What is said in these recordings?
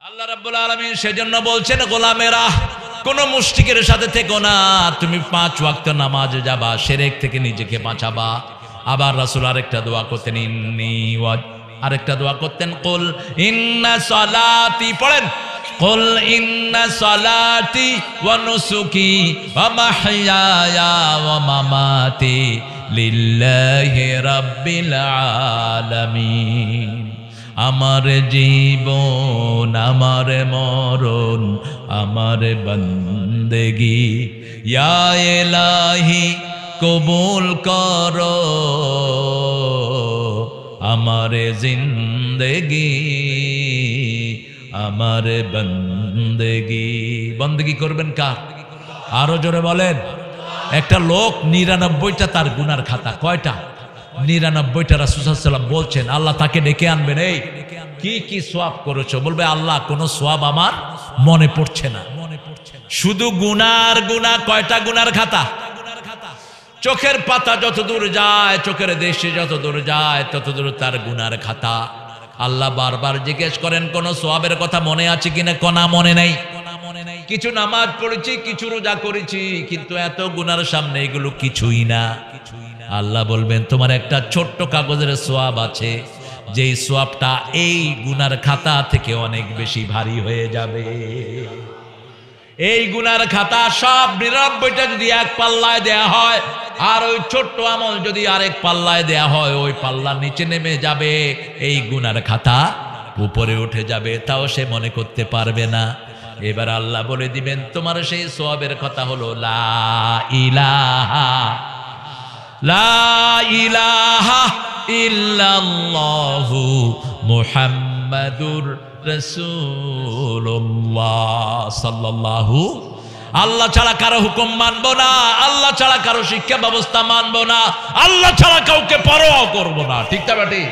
আল্লাহ রাব্বুল আলামিন সেজন্য বলছেন, গোলামেরা কোন মুশরিকের সাথে থেকো না, তুমি 5 ওয়াক্ত নামাজে যাবা, শিরক থেকে নিজেকে বাঁচাবা। আবার রাসূল আরেকটা দোয়া করতেন, আরেকটা দোয়া করতেন, কুল ইন্না সালাতি, পড়েন, কুল ইন্না সালাতি ওয়া নুসুকি ওয়া মাহইয়ায়া ওয়া মামাতি লিল্লাহি রাব্বিল আলামিন। আমার জীবন, আমার মরণ, আমার বন্দেগি ইয়া ইলাহি কবুল করো, আমার জিন্দেগি, আমার বন্দেগি। বন্দেগি করবেন কার? আরো জোরে বলেন। একটা লোক 99টা তার গুনার খাতা, কয়টা? 99টা। রাসূল সাল্লাল্লাহু আলাইহি ওয়াসাল্লাম বলছেন, আল্লাহ তাকে ডেকে আনবেন, এই কি কি সওয়াব করেছো? বলবে, আল্লাহ কোনো সওয়াব আমার মনে পড়ছে না, শুধু গুনার গুনাহ। কয়টা গুনার খাতা? চোখের পাতা যত দূর যায়, চোখের দেশে যত দূর যায়, তত দূর তার গুনার খাতা। আল্লাহ বারবার জিজ্ঞেস করেন, কোন সওয়াবের কথা মনে আছে কিনা? কোনা মনে নেই। কিছু নামাজ পড়েছি, কিছু রোজা করেছি, কিন্তু এত গুনার সামনে এগুলো কিছুই না। আল্লাহ বলবেন, তোমার একটা ছোট্ট কাগজের সওয়াব আছে, যেই সওয়াবটা এই গুনার খাতা থেকে অনেক বেশি ভারী হয়ে যাবে। এই গুনার খাতা সব 99টা যদি এক পাল্লায় দেয়া হয়, আর ওই ছোট্ট আমল যদি আরেক পাল্লায় দেয়া হয়, ওই পাল্লা নিচে নেমে যাবে, এই গুনার খাতা উপরে উঠে যাবে, তাও সে মনে করতে পারবে না। এবার আল্লাহ বলে দিবেন, তোমার সেই সওয়াবের কথা হলো লা ইলাহা, লা ইলাহা ইল্লাল্লাহু মুহাম্মাদুর রাসূলুল্লাহ সাল্লাল্লাহু। আল্লাহ ছাড়া কারো হুকুম মানবো না, আল্লাহ ছাড়া কারো শিক্ষা ব্যবস্থা মানবো না, আল্লাহ ছাড়া কাউকে পরোয়া করবো না। ঠিক না বেটি?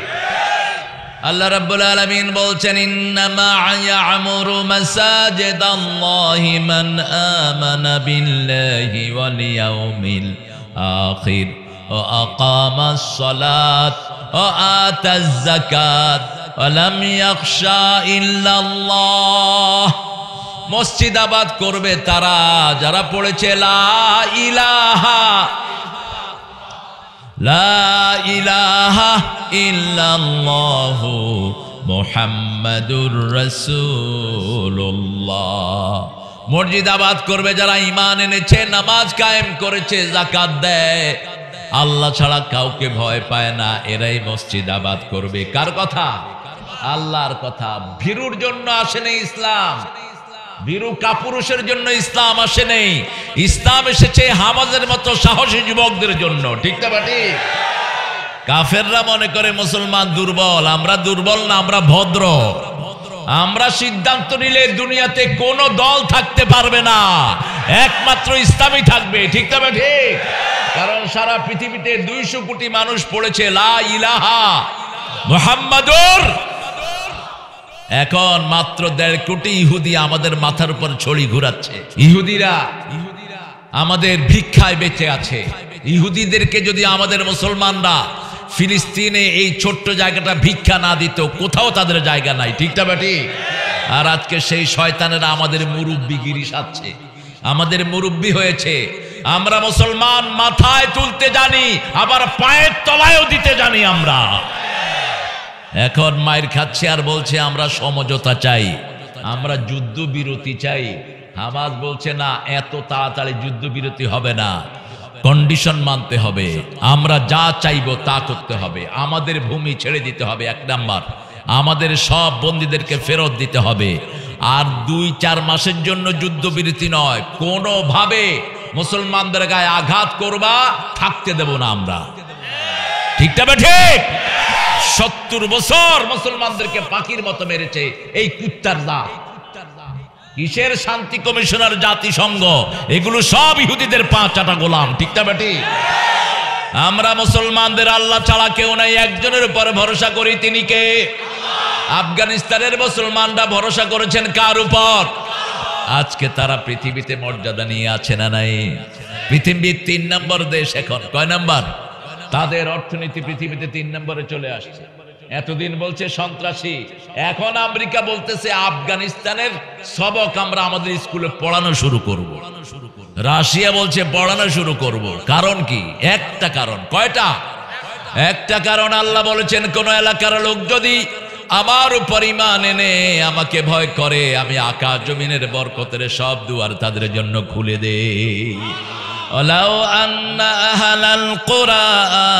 আল্লাহ রাব্বুল আলামিন বলছেন, ইন্নামা ইয়ামুরু মাসাজিদাল্লাহি মান আমানা বিল্লাহি ওয়াল ইয়াউমিল আখির ওয়া আকামাস সালাত ওয়া আতাজ যাকাত ওয়া লাম ইয়াখশা ইল্লাল্লাহ। মসজিদ আবাদ করবে তারা যারা পড়েছে লা ইলাহা, লা ইলাহা ইল্লাল্লাহু মুহাম্মাদুর রাসূলুল্লাহ। মসজিদ আবাদ করবে যারা ঈমান এনেছে, নামাজ কায়েম করেছে, যাকাত দেয়, আল্লাহ ছাড়া কাউকে ভয় পায় না, এরাই মসজিদ আবাদ করবে। কার কথা? আল্লাহর কথা। ভীরুর জন্য আসেনি ইসলাম, ভীরু কাপুরুষের জন্য ইসলাম আসে নেই। ইসলাম এসেছে হামাজের মতো সাহসী যুবকদের জন্য। ঠিক না বাটি? কাফেররা মনে করে মুসলমান দুর্বল। আমরা দুর্বল না, আমরা ভদ্র। আমরা সিদ্ধান্ত নিলে দুনিয়াতে কোনো দল থাকতে পারবে না, একমাত্র ইসলামই থাকবে। ঠিক না বাটি? কারণ সারা পৃথিবীতে 200 কোটি মানুষ পড়েছে লা ইলাহা মুহাম্মাদুর। এখন মাত্র 1.5 কোটি ইহুদি আমাদের মাথার উপর ছড়ি ঘুরাচ্ছে। ইহুদিরা আমাদের ভিক্ষায় বেঁচে আছে। ইহুদিদেরকে যদি আমাদের মুসলমানরা ফিলিস্তিনে এই ছোট্ট জায়গাটা ভিক্ষা না দিত, কোথাও তাদের জায়গা নাই। ঠিক না বেটি? আর আজকে সেই শয়তানেরা আমাদের মুরব্বিগিরি সাজছে, আমাদের মুরব্বি হয়েছে। আমরা মুসলমান মাথায় তুলতে জানি, আবার পায়ের তলায়ও দিতে জানি। আমরা এখন মায়ের খাচ্ছে আর বলছে আমরা সমঝোতা চাই, আমরা যুদ্ধবিরতি চাই। হামাস বলছে না, এত তাড়াতাড়ি যুদ্ধবিরতি হবে না, কন্ডিশন মানতে হবে, আমরা যা চাইবো তা করতে হবে, আমাদের ভূমি ছেড়ে দিতে হবে 1 নাম্বার, আমাদের সব বন্দীদেরকে ফেরত দিতে হবে, আর 2-4 মাসের জন্য যুদ্ধবিরতি নয়, কোনোভাবে মুসলমানদের গায়ে আঘাত করবা, থাকতে দেব না আমরা। ঠিক না ঠিক? 70 বছর মুসলমানদেরকে পাখির মতো মেরেছে এই কুত্তার জাত। কিসের শান্তি কমিশনার, জাতিসংঘ, এগুলো সব ইহুদিদের 5 আটা গোলাম। ঠিক না বেটি? আমরা মুসলমানদের আল্লাহ ছাড়া কেউ নাই, একজনের উপরে ভরসা করি, তিনি কে? আফগানিস্তানের মুসলমানরা ভরসা করেছেন কার উপর? আজকে তারা পৃথিবীতে মর্যাদা নিয়ে আছে না নাই? পৃথিবীর 3 নম্বর দেশ এখন। কয় নাম্বার? তাদের অর্থনীতি পৃথিবীতে 3 নম্বরে চলে আসছে। এতদিন বলছে সন্ত্রাসী, এখন আমেরিকা বলতেছে আফগানিস্তানের সবক আমরা আমাদের স্কুলে পড়ানো শুরু করব। রাশিয়া বলছে পড়ানো শুরু করব। কারণ কি? একটা কারণ। কয়টা? একটা কারণ। আল্লাহ বলেছেন কোন এলাকার লোক যদি আমার উপর ঈমান এনে আমাকে ভয় করে, আমি আকাশ জমিনের বরকতের সব দুয়ার তাদের জন্য খুলে দেই। ওয়ালাউ আন্না আহলাল কুরা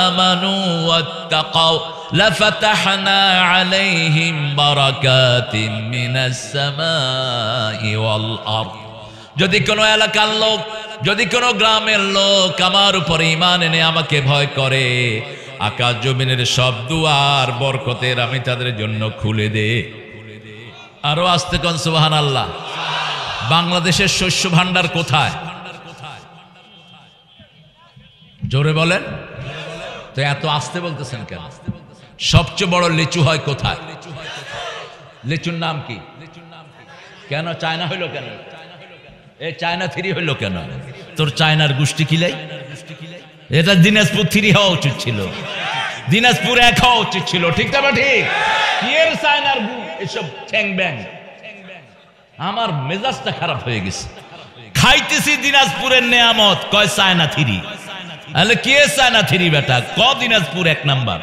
আমানু ওয়াত্তাকাউ লাফাতাহনা আলাইহিম বারাকাতিন মিনাস সামাই ওয়াল আরদ। যদি কোনো এলাকার লোক, যদি কোনো গ্রামের লোক আমার উপর ঈমান এনে আমাকে ভয় করে, আকাশ জমিনের সব দুয়ার বরকতের আমি তাদের জন্য খুলে দে। আরো আস্তে কোন সুবহানাল্লাহ। বাংলাদেশের শস্য ভান্ডার কোথায়? জোরে বলেন তো। এত আস্তে বলতেছেন কেন? সবচেয়ে বড় লিচু হয় কোথায়? লিচুর নাম কি? কেন চায়না হইলো কেন? এই চায়না থ্রি হইলো কেন? তোর চায়নার গোষ্ঠী কিলাই? এটা দিনাজপুর থ্রি হওয়া উচিত ছিল, দিনাজপুর এক হওয়া উচিত ছিল। ঠিক না? ঠিক। কি এর চায়নার এসব ঠ্যাং ব্যাং? আমার মেজাজটা খারাপ হয়ে গেছে। খাইতেছি দিনাজপুরের নেয়ামত, কয় চায়না থ্রি। তাহলে কি চায়না থ্রি বেটা? ক দিনাজপুর এক নাম্বার।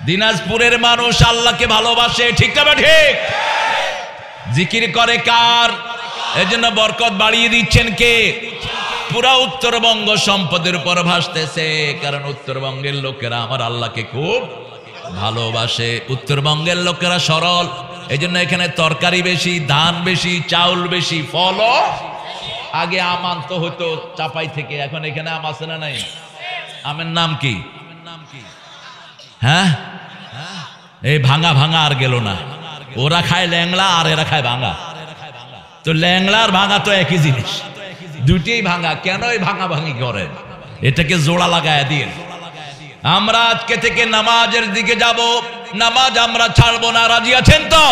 দিনাজপুরের মানুষ আল্লাহকে ভালোবাসে। ঠিক না? ঠিক। জিকির করে কার? এজন্য বরকত বাড়িয়ে দিচ্ছেন কে? পুরা উত্তরবঙ্গ সম্পদের উপর ভাসতেছে, কারণ উত্তরবঙ্গের লোকেরা আমার আল্লাহকে খুব ভালোবাসে। উত্তরবঙ্গের লোকেরা সরল, এজন্য এখানে তরকারি বেশি, ধান বেশি, চাউল বেশি, ফলও। আগে আম আনতো হতো চাপাই থেকে, এখন এখানে আম আছে না নাই? আমের নাম কি? হ্যাঁ, এই ভাঙা ভাঙা আর গেল না। ওরা খায় ল্যাংলা আর এরা খায় ভাঙা। তো ল্যাংলা আর ভাঙা তো একই জিনিস, দুইটাই ভাঙা। কেন এই ভাঙা ভাঙি করেন? এটাকে জোড়া লাগায় দিন। আমরা আজকে থেকে নামাজের দিকে যাব। নামাজ আমরা ছাড়বো না। রাজি আছেন তো?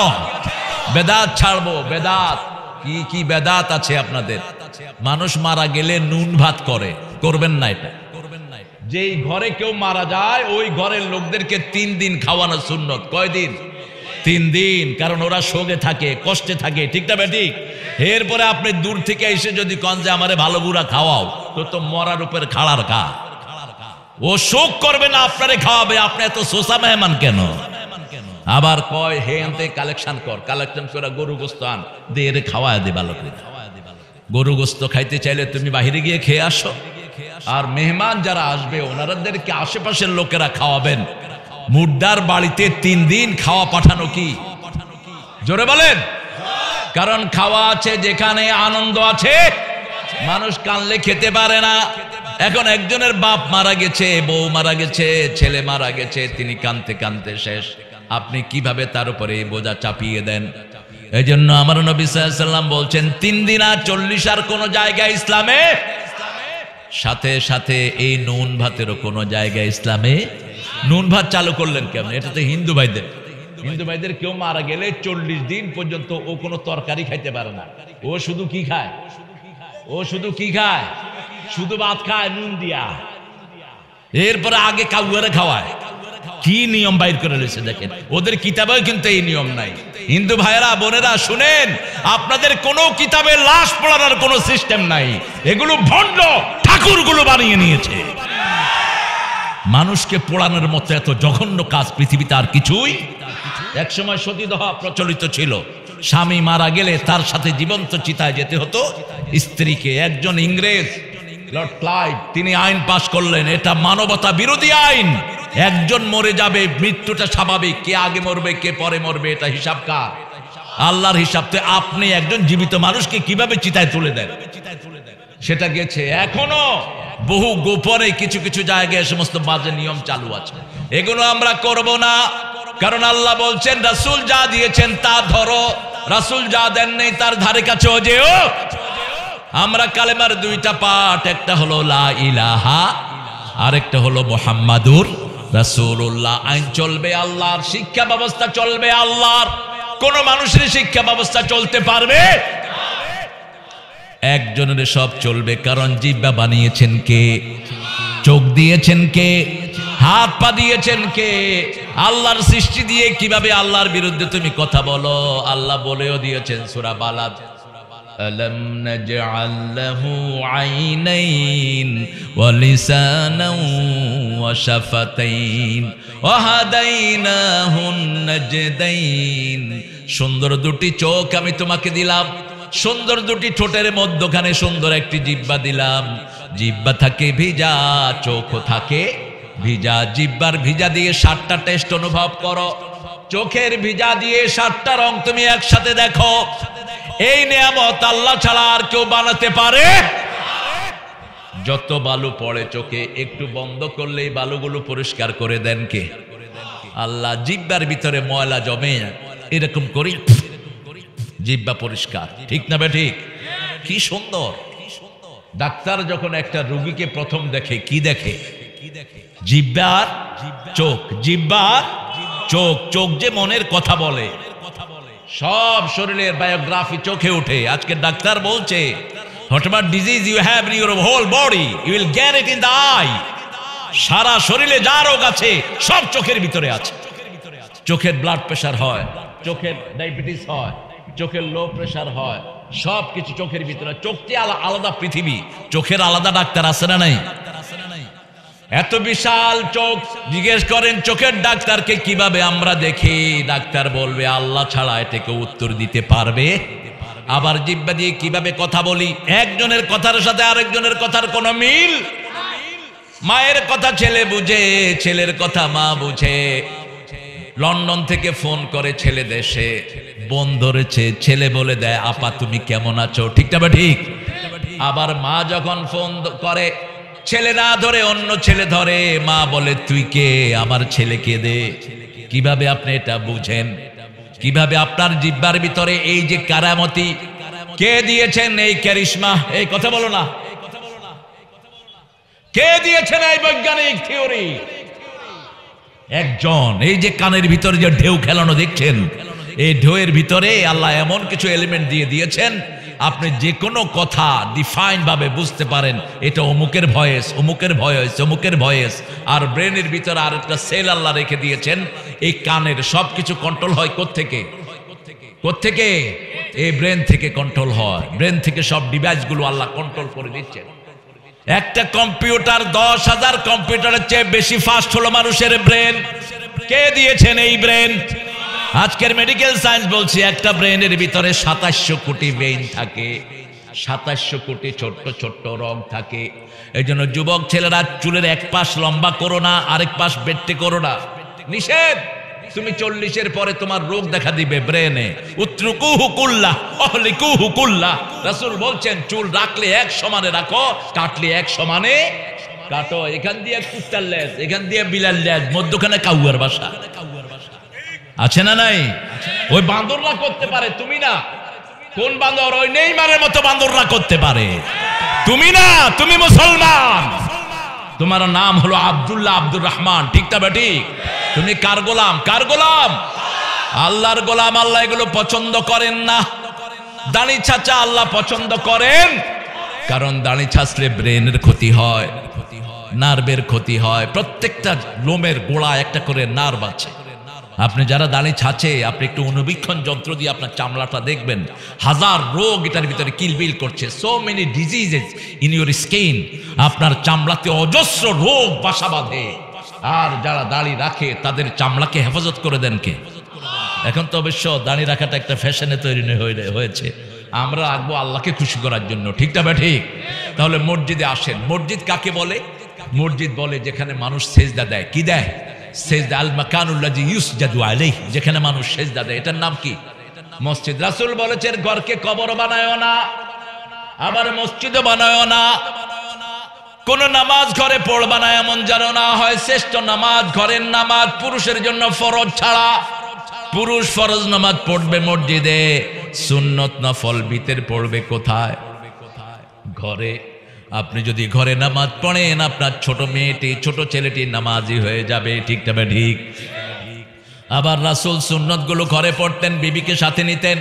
বেদাত ছাড়বো। বেদাত কি কি বেদাত আছে আপনাদের? মানুষ মারা গেলে নুন ভাত করে, করবেন না এটা। যেই ঘরে কেউ মারা যায় ওই ঘরের লোকদেরকে 3 দিন খাওয়ানো সুন্নত। কয়দিন? 3 দিন। কারণ ওরা শোকে থাকে, কষ্টে থাকে। ঠিক না ঠিক? এরপরে আপনি দূর থেকে এসে যদি কন যে আমারে ভালো বুড়া খাওয়াও, তো মরার উপর খাড়ার খা। ও শোক করবে না, আপনারে খাওয়াবে। আপনি এত সোসা মেহমান কেন? আবার কয় হে আনতে কালেকশন কর, কালেকশন করে গরু গোস্ত আন, দিয়ে খাওয়ায় দে ভালো করে। গরু গোস্ত খাইতে চাইলে তুমি বাহিরে গিয়ে খেয়ে আসো। আর মেহমান যারা আসবে ওনাদেরকে আশেপাশের লোকেরা খাওয়াবেন। মুর্দার বাড়িতে 3 দিন খাওয়া পাঠানো কি? জোরে বলেন। কারণ খাওয়া আছে যেখানে আনন্দ আছে। মানুষ কানলে খেতে পারে না। এখন একজনের বাপ মারা গেছে, বউ মারা গেছে, ছেলে মারা গেছে, তিনি কানতে কানতে শেষ। আপনি কিভাবে তার উপরে এই বোঝা চাপিয়ে দেন? এই জন্য আমার নবী সাল্লাল্লাহু আলাইহি ওয়াসাল্লাম বলছেন 3 দিন আর 40 আর কোন জায়গায় ইসলামে, সাথে সাথে এই নুন ভাতেরও কোন জায়গায় ইসলামে। নুন ভাত চালু করলেন কেমন? এটা তো হিন্দু ভাইদের। হিন্দু ভাইদের কেউ মারা গেলে 40 দিন পর্যন্ত ও কোনো তরকারি খাইতে পারে না। ও শুধু কি খায়? ও শুধু কি খায়? শুধু ভাত খায় নুন দিয়া। এরপরে আগে কাউয়ারে খাওয়ায়। কি নিয়ম বাইর করে রয়েছে দেখেন। ওদের কিতাবে কিন্তু এই নিয়ম নাই। হিন্দু ভাইয়েরা বোনেরা শুনেন, আপনাদের কোনো কিতাবে লাশ পোড়ানোর কোনো সিস্টেম নাই। এগুলো ভণ্ড ঠাকুরগুলো বানিয়ে নিয়েছে। মানুষকে পোড়ানোর মতো এত জঘন্য কাজ পৃথিবীতে আর কিছুই। একসময় সতীদাহ প্রচলিত ছিল। স্বামী মারা গেলে তার সাথে জীবন্ত চিতায় যেতে হতো স্ত্রীকে। একজন ইংরেজ লর্ড ক্লাইভ তিনি আইন পাশ করলেন, এটা মানবতা বিরোধী আইন। একজন মরে যাবে, মৃত্যুটা স্বাভাবিক। কে আগে মরবে কে পরে মরবে এটা হিসাব কার? আল্লাহর হিসাব। তো আপনি একজন জীবিত মানুষকে কিভাবে চিতায় তুলে দেন? সেটা গেছে। এখনো বহু গোপনে কিছু কিছু জায়গায় সমস্ত বাজে নিয়ম চালু আছে। এগুলো আমরা করব না। কারণ আল্লাহ বলছেন রাসূল যা দিয়েছেন তা ধরো, রাসূল যা দেন নেই তার ধারে কাছেও যেও। আমরা কালেমার 2টা পাঠ, একটা হলো লা ইলাহা, আরেকটা হলো মুহাম্মাদুর রাসূলুল্লাহ। আইন চলবে আল্লাহর, শিক্ষা ব্যবস্থা চলবে আল্লাহর। কোন মানুষের শিক্ষা ব্যবস্থা চলতে পারবে? একজনের সব চলবে। কারণ জিহ্বা বানিয়েছেন কে? চোখ দিয়েছেন কে? হাত পা দিয়েছেন কে? আল্লাহর সৃষ্টি দিয়ে কিভাবে আল্লাহর বিরুদ্ধে তুমি কথা বলো? আল্লাহ বলেও দিয়েছেন সূরা বালাদ, আলম নাজআল লাহু আইনাইন ওয়া লিসানান ওয়া শাফাতাইন ওয়া হাদাইনাহুন নাজদাইন। সুন্দর দুটি চোখ আমি তোমাকে দিলাম, সুন্দর দুটি ঠোঁটের মধ্যখানে সুন্দর একটি জিহ্বা দিলাম। জিহ্বা থাকে ভিজা, চোখ থাকে ভিজা। জিহ্বার ভিজা দিয়ে 7টা টেস্ট অনুভব করো, চোখের ভিজা দিয়ে 7টা রং তুমি একসাথে দেখো। এই নিয়ামত আল্লাহ ছাড়া আর কেউ বানাতে পারে? যত বালু পড়ে চোখে, একটু বন্ধ করলেই বালুগুলো পরিষ্কার করে দেন কে? আল্লাহ। জিহ্বার ভিতরে ময়লা জমে, এরকম করি জিহ্বা পরিষ্কার, ঠিক না বেঠিক? কি সুন্দর! ডাক্তার যখন একটা রোগীকে প্রথম দেখে কি দেখে? জিহ্বার চোখ, জিহ্বার চোখ। চোখ যে মনের কথা বলে, সব শরীরের বায়োগ্রাফি চোখে ওঠে। আজকে ডাক্তার বলছে whatever disease you have in your whole body you will get it in the eye। সারা শরীরে যা রোগ আছে সব চোখের ভিতরে আছে। চোখের ব্লাড প্রেশার হয়, চোখের ডায়াবেটিস হয়, চোখের লো প্রেশার হয়, সব কিছু চোখের ভিতরে। চোখটি আলাদা পৃথিবী, চোখের আলাদা ডাক্তার আছে না নাই? এত বিশাল চোখ। জিজ্ঞেস করেন চোখের ডাক্তারকে কিভাবে আমরা দেখি? ডাক্তার বলবে আল্লাহ ছাড়া এটাকে উত্তর দিতে পারবে। আবার জিহ্বা দিয়ে কিভাবে কথা বলি? একজনের কথার সাথে আরেকজনের কথার কোনো মিল। মায়ের কথা ছেলে বুঝে, ছেলের কথা মা বুঝে। লন্ডন থেকে ফোন করে ছেলে দেশে, বোন ধরেছে, ছেলে বলে দেয় আপা তুমি কেমন আছো, ঠিক না ঠিক? আবার মা যখন ফোন করে, ছেলে না ধরে অন্য ছেলে ধরে, মা বলে তুই কে? আমার ছেলেকে দে। কিভাবে আপনি এটা বুঝেন? কিভাবে আপনার জিহ্বার ভিতরে এই যে কারামতি কে দিয়েছেন? এই ক্যারিশমা, এই কথা বলো না, কে দিয়েছেন এই বৈজ্ঞানিক থিওরি? একজন। এই যে কানের ভিতরে যে ঢেউ খেলানো দেখছেন, এই ঢেউয়ের ভিতরে আল্লাহ এমন কিছু এলিমেন্ট দিয়ে দিয়েছেন, আপনি যে কোনো কথা ডিফাইন ভাবে বুঝতে পারেন এটা অমুকের ভয়েস, অমুকের ভয়েস, অমুকের ভয়েস। আর ব্রেনের ভিতরে আর একটা সেল আল্লাহ রেখে দিয়েছেন। এই কানের সবকিছু কন্ট্রোল হয় কোত্থেকে? কোত্থেকে? এই ব্রেন থেকে কন্ট্রোল হয়। ব্রেন থেকে সব ডিভাইসগুলো আল্লাহ কন্ট্রোল করে দিচ্ছেন। একটা কম্পিউটার 10,000 কম্পিউটারের চেয়ে বেশি ফাস্ট হলো মানুষের ব্রেন। কে দিয়েছেন এই ব্রেন? আজকের মেডিকেল সায়েন্স বলছে একটা ব্রেনের ভিতরে 2700 কোটি ভেইন থাকে, 2700 কোটি ছোট্ট ছোট্ট রগ থাকে। এই জন্য যুবক ছেলেরা চুলের এক পাশ লম্বা করো না, আরেক পাশ বেটে করো না, নিষেধ। তুমি 40-এর পরে তোমার রোগ দেখা দিবে ব্রেনে। উত্রুকুহু কুল্লাহ অহলিকুহু কুল্লাহ। রাসূল বলছেন চুল রাখলে এক সমানে রাখো, কাটলে এক সমানে কাটো। এখান দিয়ে কুত্তার লেজ, এখান দিয়ে বিলাল লেজ, মধ্যখানে কাউয়ার বাসা। আছে না নাই? ওই বান্দররা করতে পারে, তুমি না। কোন বান্দর? ওই নেইমারের মতো বান্দররা করতে পারে, তুমি না। তুমি মুসলমান, তোমার নাম হলো আব্দুল্লাহ, আব্দুর রহমান, ঠিক না ঠিক? তুমি কার গোলাম? কার গোলাম? আল্লাহর গোলাম। আল্লাহ এগুলো পছন্দ করেন না। দাড়ি ছাঁচা আল্লাহ পছন্দ করেন, কারণ দাড়ি ছাঁচলে ব্রেনের ক্ষতি হয়, নার্ভের ক্ষতি হয়। প্রত্যেকটা লোমের গোড়া একটা করে নার্ভ আছে। আপনি যারা দাড়ি ছাঁচে, আপনি একটু অনুবীক্ষণ যন্ত্র দিয়ে আপনার চামড়াটা দেখবেন, হাজার রোগ এটার ভিতরে কিলবিল করছে। So many diseases in your skin. আপনার চামড়াতে অজস্র রোগ বাসা বাঁধে। আর যারা দাড়ি রাখে তাদের চামড়াকে হেফাজত করে দেন কে? এখন তো অবশ্য দাড়ি রাখাটা একটা ফ্যাশনে তৈরি হয়েছে। আমরা রাখবো আল্লাহকে খুশি করার জন্য, ঠিক না ঠিক? তাহলে মসজিদে আসেন। মসজিদ কাকে বলে? মসজিদ বলে যেখানে মানুষ সেজদা দেয়। কি দেয়? সেজদা। আল মাকানুল্লাযী ইউসজাদু আলাইহি, যেখানে মানুষ সেজদা দেয়, এটার নাম কি? মসজিদ। রাসূল বলেছেন ঘরকে কবর বানায়ও না, আবার মসজিদও বানায়ও না। কোন নামাজ ঘরে পড়বা না এমন যেন না হয়। শ্রেষ্ঠ নামাজ ঘরের নামাজ, পুরুষের জন্য ফরজ ছাড়া। পুরুষ ফরজ নামাজ পড়বে মসজিদে, সুন্নত নফল ভিতর পড়বে কোথায়? ঘরে। আপনি যদি ঘরে নামাজ পড়েন, আপনার ছোট মেয়েটি, ছোট ছেলেটি নামাজি হয়ে যাবে, ঠিক না ঠিক? আবার রাসূল সুন্নত গুলো ঘরে পড়তেন, বিবিকে সাথে নিতেন।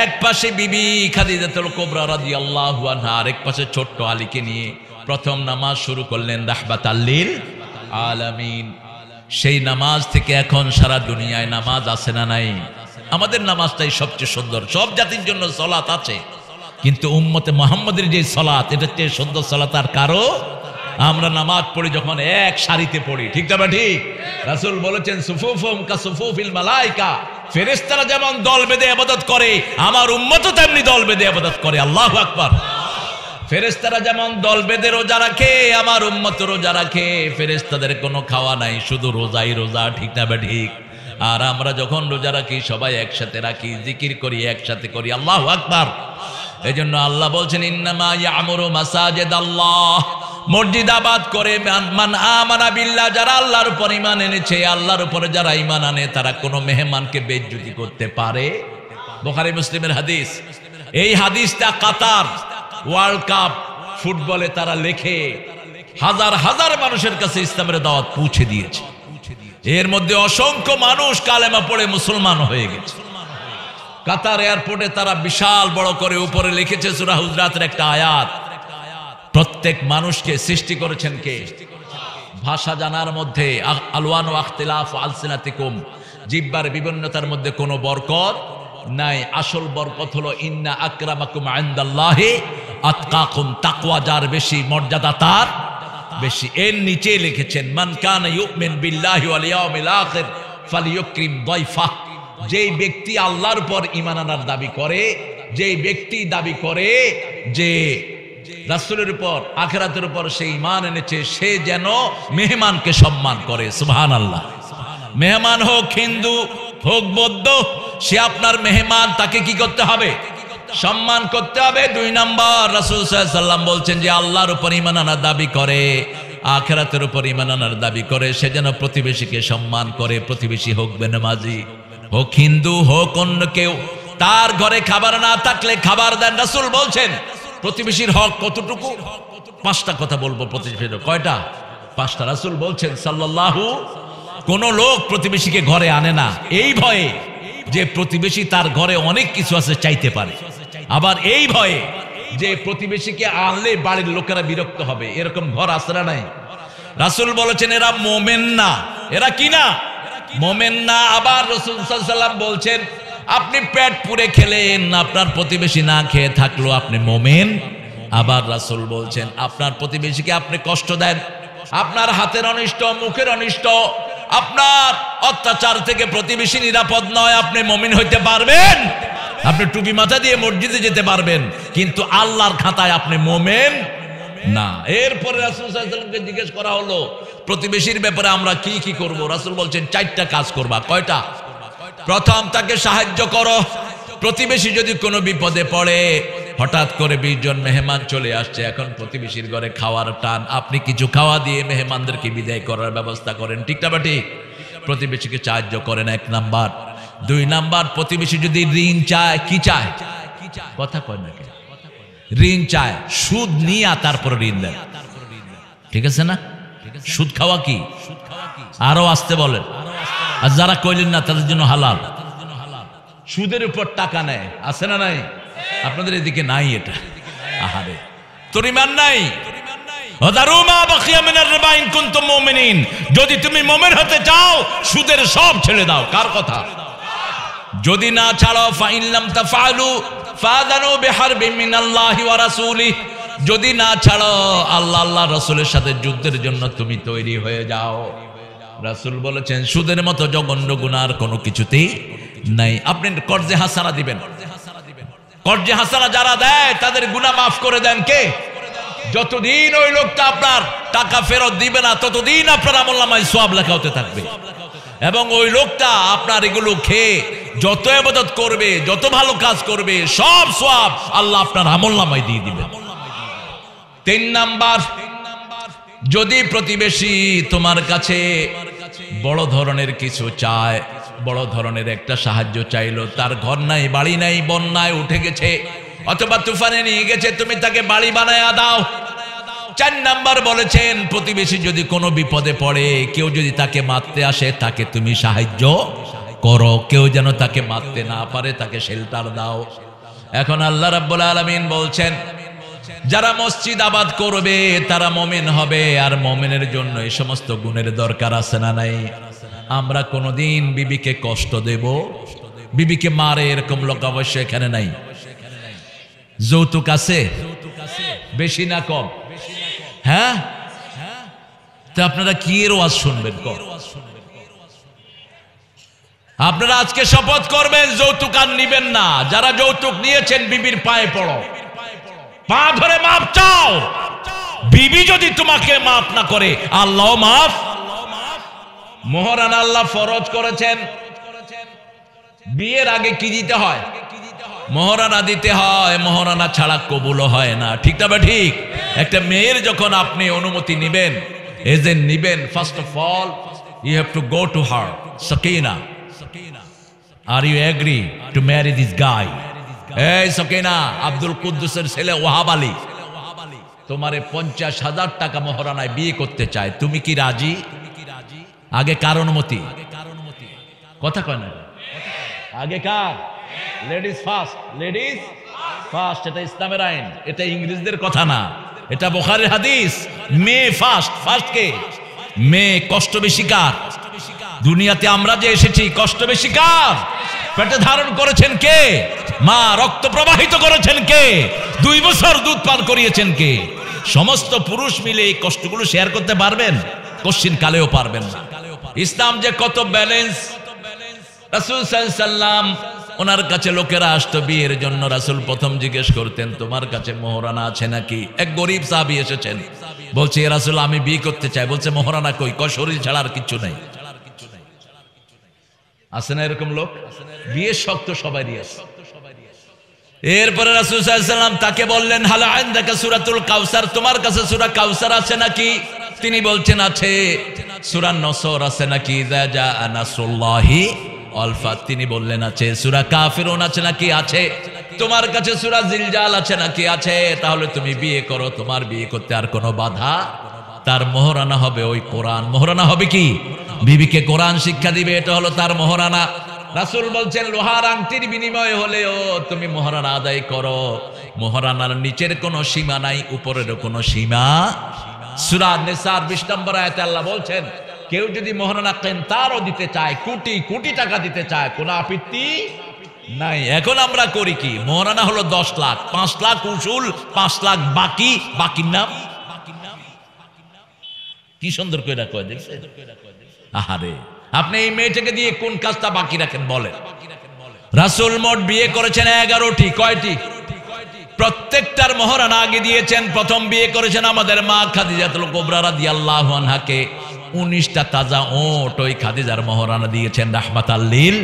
এক পাশে বিবি খাদিজাতুল কুবরা রাদিয়াল্লাহু আনহা, আরেক পাশে ছোট্ট আলীকে নিয়ে প্রথম নামাজ শুরু করলেন রাহমাতাল লিল আলামিন। সেই নামাজ থেকে এখন সারা দুনিয়ায় নামাজ আছে না নাই? আমাদের নামাজটাই সবচেয়ে সুন্দর। সব জাতির জন্য সালাত আছে, কিন্তু উম্মতে মুহাম্মাদের যে সালাত, এটা চেয়ে সুন্দর সালাত আর কারো। আমরা নামাজ পড়ি যখন এক সারিতে পড়ি, ঠিক না ঠিক? রাসূল বলেছেন সুফুফুম কা সুফুফিল মালায়েকা, ফেরেশতারা যেমন দল বেঁধে ইবাদত করে, আমার উম্মতও তেমনি দল বেঁধে ইবাদত করে। আল্লাহু আকবার। ফেরেশতারা যেমন দল বেঁধে রোজা রাখে, আমার উম্মত রোজা রাখে। ফেরেশতাদের কোনো খাওয়া নাই, শুধু রোজাই রোজা, ঠিক না ঠিক? আর আমরা যখন রোজা রাখি সবাই একসাথে রাখি, জিকির করি, একসাথে করি। আল্লাহু আকবার। এজন্য আল্লাহ বলছেন ইন্নামা ইয়ামুরু মাসাজিদাল্লাহ, মসজিদ আবাদ করে মান আমানা বিল্লাহ, যারা আল্লাহর উপর ঈমান এনেছে। আল্লাহর উপরে যারা ঈমান আনে তারা কোনো মেহমানকে বেইজ্জতি করতে পারে। বুখারী মুসলিমের হাদিস। এই হাদিসটা কাতার ওয়ার্ল্ড কাপ ফুটবলে তারা লেখে হাজার হাজার মানুষের কাছে ইসলামের দাওয়াত পৌঁছে দিয়েছে। এর মধ্যে অসংখ্য মানুষ কালেমা পড়ে মুসলমান হয়ে গেছে। কাতার এয়ারপোর্টে তারা বিশাল বড় করে উপরে লিখেছে সূরা হুজরাতের একটা আয়াত, প্রত্যেক মানুষকে সৃষ্টি করেছেন কে? ভাষা জানার মধ্যে আলওয়ান ওয়া ইখতিলাফ আলসিনাতিকুম, জিহ্বার বিভিন্নতার মধ্যে কোনো বরকত নাই। আসল বরকত হলো ইন্না আকরামাকুম ইনদাল্লাহি আতকাকুম, তাকওয়া যার বেশি মর্যাদা তার বেশি। এর নিচে লিখেছেন মান কানা ইউমিন বিল্লাহি ওয়াল ইয়াউমিল আখির ফালিয়ুকরিম দাইফা, যেই ব্যক্তি আল্লাহর উপর ঈমান আনার দাবি করে, যেই ব্যক্তি দাবি করে যে রাসূলের উপর আখিরাতের উপর সে ঈমান এনেছে, সে যেন মেহমানকে সম্মান করে। সুবহানাল্লাহ। মেহমান হোক হিন্দু হোক বৌদ্ধ, সে আপনার মেহমান, তাকে কি করতে হবে? সম্মান করতে হবে। 2 নাম্বার, রাসূল সাল্লাল্লাহু আলাইহি ওয়াসাল্লাম বলছেন যে আল্লাহর উপর ঈমান আনার দাবি করে, আখিরাতের উপর ঈমান আনার দাবি করে, সে যেন প্রতিবেশীকে সম্মান করে। প্রতিবেশী হোক বেনামাজি, হোক হিন্দু, হোক অন্য কেউ, তার ঘরে খাবার না থাকলে খাবার দেন। রাসূল বলছেন প্রতিবেশীর হক কতটুকু? 5টা কথা বলবো প্রতিবেশীর। কয়টা? 5টা। রাসূল বলছেন সাল্লাল্লাহু, কোন লোক প্রতিবেশীকে ঘরে আনে না এই ভয়ে যে প্রতিবেশী তার ঘরে অনেক কিছু আছে চাইতে পারে, আবার এই ভয়ে যে প্রতিবেশীকে আনলে বাড়ির লোকেরা বিরক্ত হবে। এরকম ঘর আছে না নাই? রাসূল বলেছেন এরা মুমিন না। এরা কি না? মুমিন না। আবার রাসূল সাল্লাল্লাহু আলাইহি ওয়াসাল্লাম বলছেন আপনি পেট পুরে খেলেন, আপনার প্রতিবেশী না খেয়ে থাকলো, আপনি মুমিন। আবার রাসূল বলছেন আপনার প্রতিবেশীকে আপনি কষ্ট দেন, আপনার হাতের অনিষ্ট, মুখের অনিষ্ট, আপনার অত্যাচার থেকে প্রতিবেশী নিরাপদ নয়, আপনি মুমিন হইতে পারবেন? আপনি টুপি মাথা দিয়ে মসজিদে যেতে পারবেন, কিন্তু আল্লাহর খাতায় আপনি মুমিন না। এরপরে রাসূল সাল্লাল্লাহু আলাইহি ওয়াসাল্লামকে জিজ্ঞেস করা হলো প্রতিবেশীর ব্যাপারে আমরা কি কি করব? রাসূল বলছেন 4টা কাজ করবা। কয়টা? প্রথম, তাকে সাহায্য করো। প্রতিবেশী যদি কোনো বিপদে পড়ে, হঠাৎ করে 20 জন মেহমান চলে আসছে, এখন প্রতিবেশীর ঘরে খাওয়ার টান, আপনি কিছু খাওয়া দিয়ে মেহমানদেরকে বিদায় করার ব্যবস্থা করেন, ঠিক না ঠিক? প্রতিবেশীকে সাহায্য করেন, 1 নাম্বার। 2 নাম্বার, প্রতিবেশী যদি ঋণ চায়, কি চায়? কথা কয় না কেন? ঋণ চায়, সুদ নিয়ে তারপর ঋণ দেন, ঠিক আছে না? সুদ খাওয়া কি? আরো আসতে বলেন। আর যারা কইলেন না তাদের জন্য হালাল। সুদের উপর টাকা নেয়, আছে না নাই? আপনাদের এদিকে নাই এটা। আহারে, তোর ঈমান নাই। যদি তুমি মুমিন হতে চাও, সুদের সব ছেড়ে দাও। কার কথা? যদি না ছাড়ো, ফাইন লাম তাফআলু ফাদানু বিহারবিন মিনাল্লাহি ওয়া রাসূলিহি, যদি না ছাড়ো আল্লাহ আল্লাহ রাসূলের সাথে যুদ্ধের জন্য তুমি তৈরি হয়ে যাও। রাসূল বলেছেন সুদের মতো জঘন্য গুনার কোনো কিছুতেই নাই। আপনি কর্জে হাসানা দিবেন, কর্জে হাসানা যারা দেয় তাদের গুনাহ মাফ করে দেন কে? যতদিন ওই লোকটা আপনার টাকা ফেরত দিবে না, ততদিন আপনার আমলনামায় সওয়াব লেখা হতে থাকবে। এবং ওই লোকটা আপনার এগুলো খেয়ে যত ইবাদত করবে, যত ভালো কাজ করবে, সব সওয়াব আল্লাহ আপনার আমলনামায় দিয়ে দিবেন। 3 নাম্বার, যদি প্রতিবেশী তোমার কাছে বড় ধরনের কিছু চায়, বড় ধরনের একটা সাহায্য চাইলো, তার ঘর নাই, বাড়ি নাই, বন্যায় উঠে গেছে অথবা তুফানে নিয়ে গেছে, তুমি তাকে বাড়ি বানায়া দাও। 4 নাম্বার বলেছেন প্রতিবেশী যদি কোনো বিপদে পড়ে, কেউ যদি তাকে মারতে আসে, তাকে তুমি সাহায্য করো, কেউ যেন তাকে মারতে না পারে, তাকে শেল্টার দাও। এখন আল্লাহ রাব্বুল আলামিন বলছেন যারা মসজিদ আবাদ করবে তারা মুমিন হবে, আর মুমিনের জন্য এই সমস্ত গুণের দরকার আছে না নাই? আমরা কোনোদিন বিবিকে কষ্ট দেব, বিবিকে মারে এরকম লোক অবশ্য এখানে নাই। যৌতুক আছে বেশি না কম? হ্যাঁ, তো আপনারা কি এর ওয়াজ শুনবেন? আপনারা আজকে শপথ করবেন যৌতুক আর নিবেন না। যারা যৌতুক নিয়েছেন বিবির পায়ে পড়ো, পা ধরে মাপ চাও। বিবি যদি তোমাকে মাফ না করে, আল্লাহ মাফ। মোহরানা আল্লাহ ফরজ করেছেন। বিয়ের আগে কি দিতে হয়? মোহরানা দিতে হয়। মোহরানা ছাড়া কবুল হয় না, ঠিক না? ঠিক। একটা মেয়ের যখন আপনি অনুমতি নিবেন, এজেন্ট নিবেন, first of all you have to go to her, Sakina, are you agree to marry this guy? এই সাকিনা, আব্দুল কুদ্দুসের ছেলে ওয়াহাব আলী তোমারে 50,000 টাকা মোহরানায় বিয়ে করতে চায়, তুমি কি রাজি? আগে কার অনুমতি? কথা কয় না, আগে কার? Ladies first, ladies first. এটা ইসলামের আইন, এটা ইংরেজদের কথা না, এটা বুখারীর হাদিস। মেয়ে ফার্স্ট। ফার্স্ট কে? মেয়ে। কষ্ট বেশি কার? দুনিয়াতে আমরা যে এসেছি, কষ্ট বেশি কার? পেটে ধারণ করেছেন কে? মা। রক্ত প্রবাহিত করেছেন কে? 2 বছর দুধ পান করিয়েছেন কে? সমস্ত পুরুষ মিলে এই কষ্টগুলো শেয়ার করতে পারবেন? কোশ্চিন কালেও পারবেন না। ইসলাম যে কত ব্যালেন্স! রাসূল সাল্লাল্লাহু আলাইহি সাল্লাম, ওনার কাছে লোকেরা আসতো বিয়ের জন্য। রাসূল প্রথম জিজ্ঞেস করতেন, তোমার কাছে মোহরানা আছে নাকি? এক গরিব সাহাবী এসেছেন, বলছে, ইয়া রাসূল আমি বিয়ে করতে চাই। বলছে, মোহরানা কই? কয় শরীর ছাড়া আর কিছু নাই। আছে না এরকম লোক? বিয়ের শক্ত সবারই আছে। এরপরে রাসূল সাল্লাল্লাহু আলাইহি সাল্লাম তাকে বললেন, হাল ইনদাকা সূরাতুল কাউসার, তোমার কাছে সূরা কাউসার আছে নাকি? তিনি বলছেন আছে। সূরা নসর আছে নাকি? ইযা জা নাসরুল্লাহি ওয়াল ফাত, তিনি বললেন আছে। সূরা কাফিরুন আছে নাকি? আছে। তোমার কাছে সূরা জিলজাল আছে নাকি? আছে। তাহলে তুমি বিয়ে করো, তোমার বিয়ে করতে আর কোনো বাধা। তার মোহরানা হবে ওই কোরআন। মোহরানা হবে কি? বিবিকে কোরআন শিক্ষা দিবে, এটা হলো তার মোহরানা। রাসূল বলছেন, লোহার আংটির বিনিময়ে হলেও তুমি মোহরানা আদায় করো। মোহরানার নিচের কোনো সীমা নাই, উপরেরও কোনো সীমা। সূরা নিসার 20 নম্বর আয়াতে আল্লাহ বলছেন, কেউ যদি মোহরানা কেনতারও দিতে চায়, কোটি কোটি টাকা দিতে চায়, কোনো আপত্তি নাই। এখন আমরা করি কি? মোহরানা হলো 10 লাখ, 5 লাখ উসুল, 5 লাখ বাকি। বাকির নাম কি সুন্দর করে রাখো, দেখছেন? আহারে, আপনি এই মেয়েটাকে দিয়ে কোন কাজটা বাকি রাখেন বলেন? রাসূল মোট বিয়ে করেছেন 11টি। কয়টি? প্রত্যেকটার মোহরানা আগে দিয়েছেন। প্রথম বিয়ে করেছেন আমাদের মা খাদিজাতুল কুবরা রাদিয়াল্লাহু আনহাকে। 19টা তাজা ওট ওই খাদিজার মোহরানা দিয়েছেন রাহমাতাল লিল।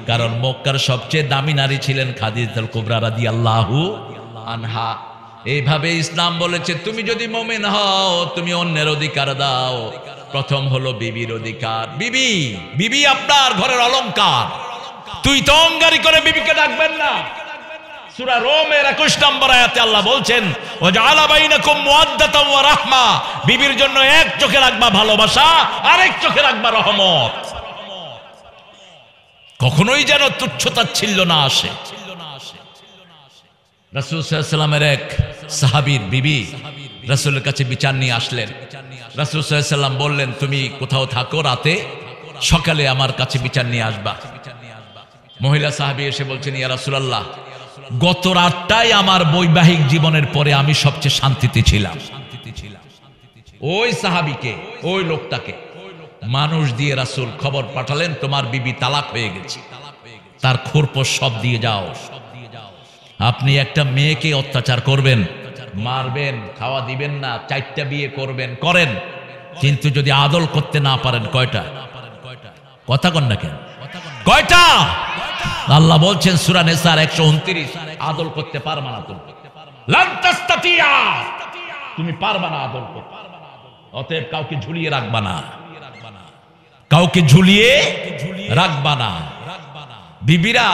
কারণ মক্কার সবচেয়ে দামি নারী ছিলেন খাদিজাতুল কুবরা রাদিয়াল্লাহু আনহা। এইভাবে ইসলাম বলেছে, তুমি যদি মুমিন হও, তুমি অন্যের অধিকার দাও। প্রথম হলো বিবির অধিকার। বিবি, বিবি আপনার ঘরের অলংকার। তুই তো অহংকারী করে বিবিকে ডাকবেন না। সূরা রোমের 21 নম্বর আয়াতে আল্লাহ বলছেন, ওয়াজআলা বাইনাকুম মুওয়াদ্দাতাও ওয়া রাহমা, বিবির জন্য এক চোখে রাখবা ভালোবাসা, আরেক চোখে রাখবা রহমত। কখনোই যেন তুচ্ছতাচ্ছিল্য না আসে। রাসূল সাল্লাল্লাহু আলাইহি ওয়াসাল্লামের এক সাহাবীর বিবি রাসূলের কাছে বিচার নিয়ে আসলেন। রাসূল সাল্লাল্লাহু আলাইহি ওয়াসাল্লাম বললেন, তুমি কোথাও থাকো রাতে, সকালে আমার কাছে বিচার নিয়ে আসবা। মহিলা সাহাবী এসে বলছেন, ইয়া রাসূলুল্লাহ, গত রাতটাই আমার বৈবাহিক জীবনের পরে আমি সবচেয়ে শান্তিতে ছিলাম। ওই সাহাবীকে, ওই লোকটাকে মানুষ দিয়ে রাসূল খবর পাঠালেন, তোমার বিবি তালাক হয়ে গেছে, তার খোরপোশ সব দিয়ে যাও। আপনি একটা মেয়েকে অত্যাচার করবেন, মারবেন, খাওয়া দিবেন না, 4টা বিয়ে করবেন, করেন, কিন্তু যদি আদল করতে না পারেন, কয়টা? কথা কন না কেন? কয়টা? আল্লাহ বলছেন সূরা নিসার 129, আদল করতে পারবা না তুমি, লান তাস্তাতিয়া, তুমি পারবা না আদল করতে। অতএব কাউকে ঝুলিয়ে রাখবা না, কাউকে ঝুলিয়ে রাখবা না। বিবিরা,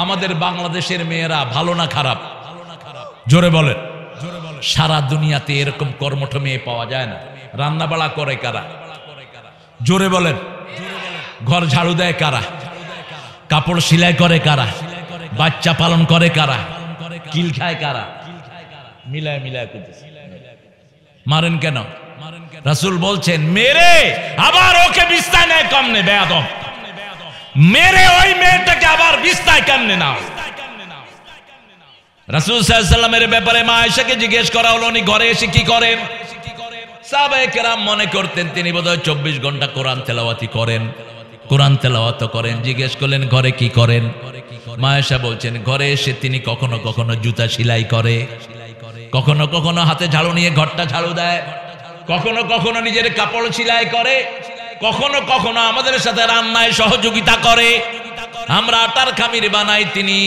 আমাদের বাংলাদেশের মেয়েরা ভালো না খারাপ? জোরে বলেন। সারা দুনিয়াতে এরকম কর্মঠ মেয়ে পাওয়া যায় না। রান্না বাড়া করে কারা? জোরে বলেন। ঘর ঝাড়ু দেয় কারা? কাপড় সেলাই করে কারা? বাচ্চা পালন করে কারা? কিল খায় কারা? মিলায় মিলায় করতেছে। মারেন কেন? রাসূল বলছেন মেরে আবার ওকে বিছনায় নেয় কমনে বেয়াদব, মেরে ওই মেয়েটাকে আবার বিছনায় কেমনে নাও। রাসূল সাল্লাল্লাহু আলাইহি ওয়াসাল্লামের ব্যাপারে মা আয়েশাকে জিজ্ঞেস করা হলো উনি ঘরে এসে কি করেন। সাহাবায়ে কেরাম মনে করতেন তিনি বোধহয় 24 ঘন্টা কোরআন তেলাওয়াতি করেন, কোরআন তেলাওয়াত করেন। জিজ্ঞেস করলেন ঘরে কি করেন। মা আয়েশা বলছেন ঘরে এসে তিনি কখনো কখনো জুতা সেলাই করে, কখনো কখনো হাতে ঝাড়ু নিয়ে ঘরটা ঝাড়ু দেয়, কখনো কখনো নিজের কাপড় সেলাই করে, কখনো কখনো আমাদের সাথে রান্নায় সহযোগিতা করে। আমরা আটার খামির বানাই, তিনি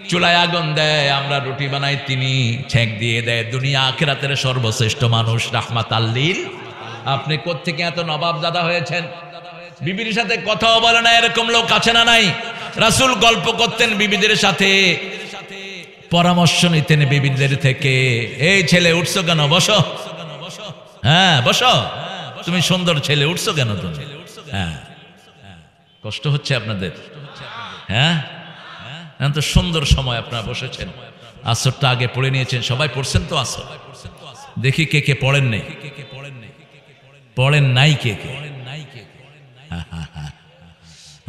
চুলায় আগুন দেয়, আমরা রুটি বানাই, তিনি ছেঁক দিয়ে দেয়। দুনিয়া আখিরাতের সর্বশ্রেষ্ঠ মানুষ রাহমাতাল লিল। আপনি কোত্থেকে এত নবাবজাদা হয়েছেন? বিবির সাথে কথাও বলে না, এরকম লোক আছে না নাই? রাসূল গল্প করতেন বিবিদের সাথে, পরামর্শ নিতেন বিবিদের থেকে। এই ছেলে উঠছো কেন? বসো। হ্যাঁ বসো, তুমি সুন্দর ছেলে, উঠছো কেন তুমি? হ্যাঁ কষ্ট হচ্ছে আপনাদের? হ্যাঁ তো সুন্দর সময় আপনারা বসেছেন, আসরটা আগে পড়ে নিয়েছেন। সবাই পড়ছেন তো আসর? দেখি কে কে পড়েন নাই, পড়েন নাই কে কে?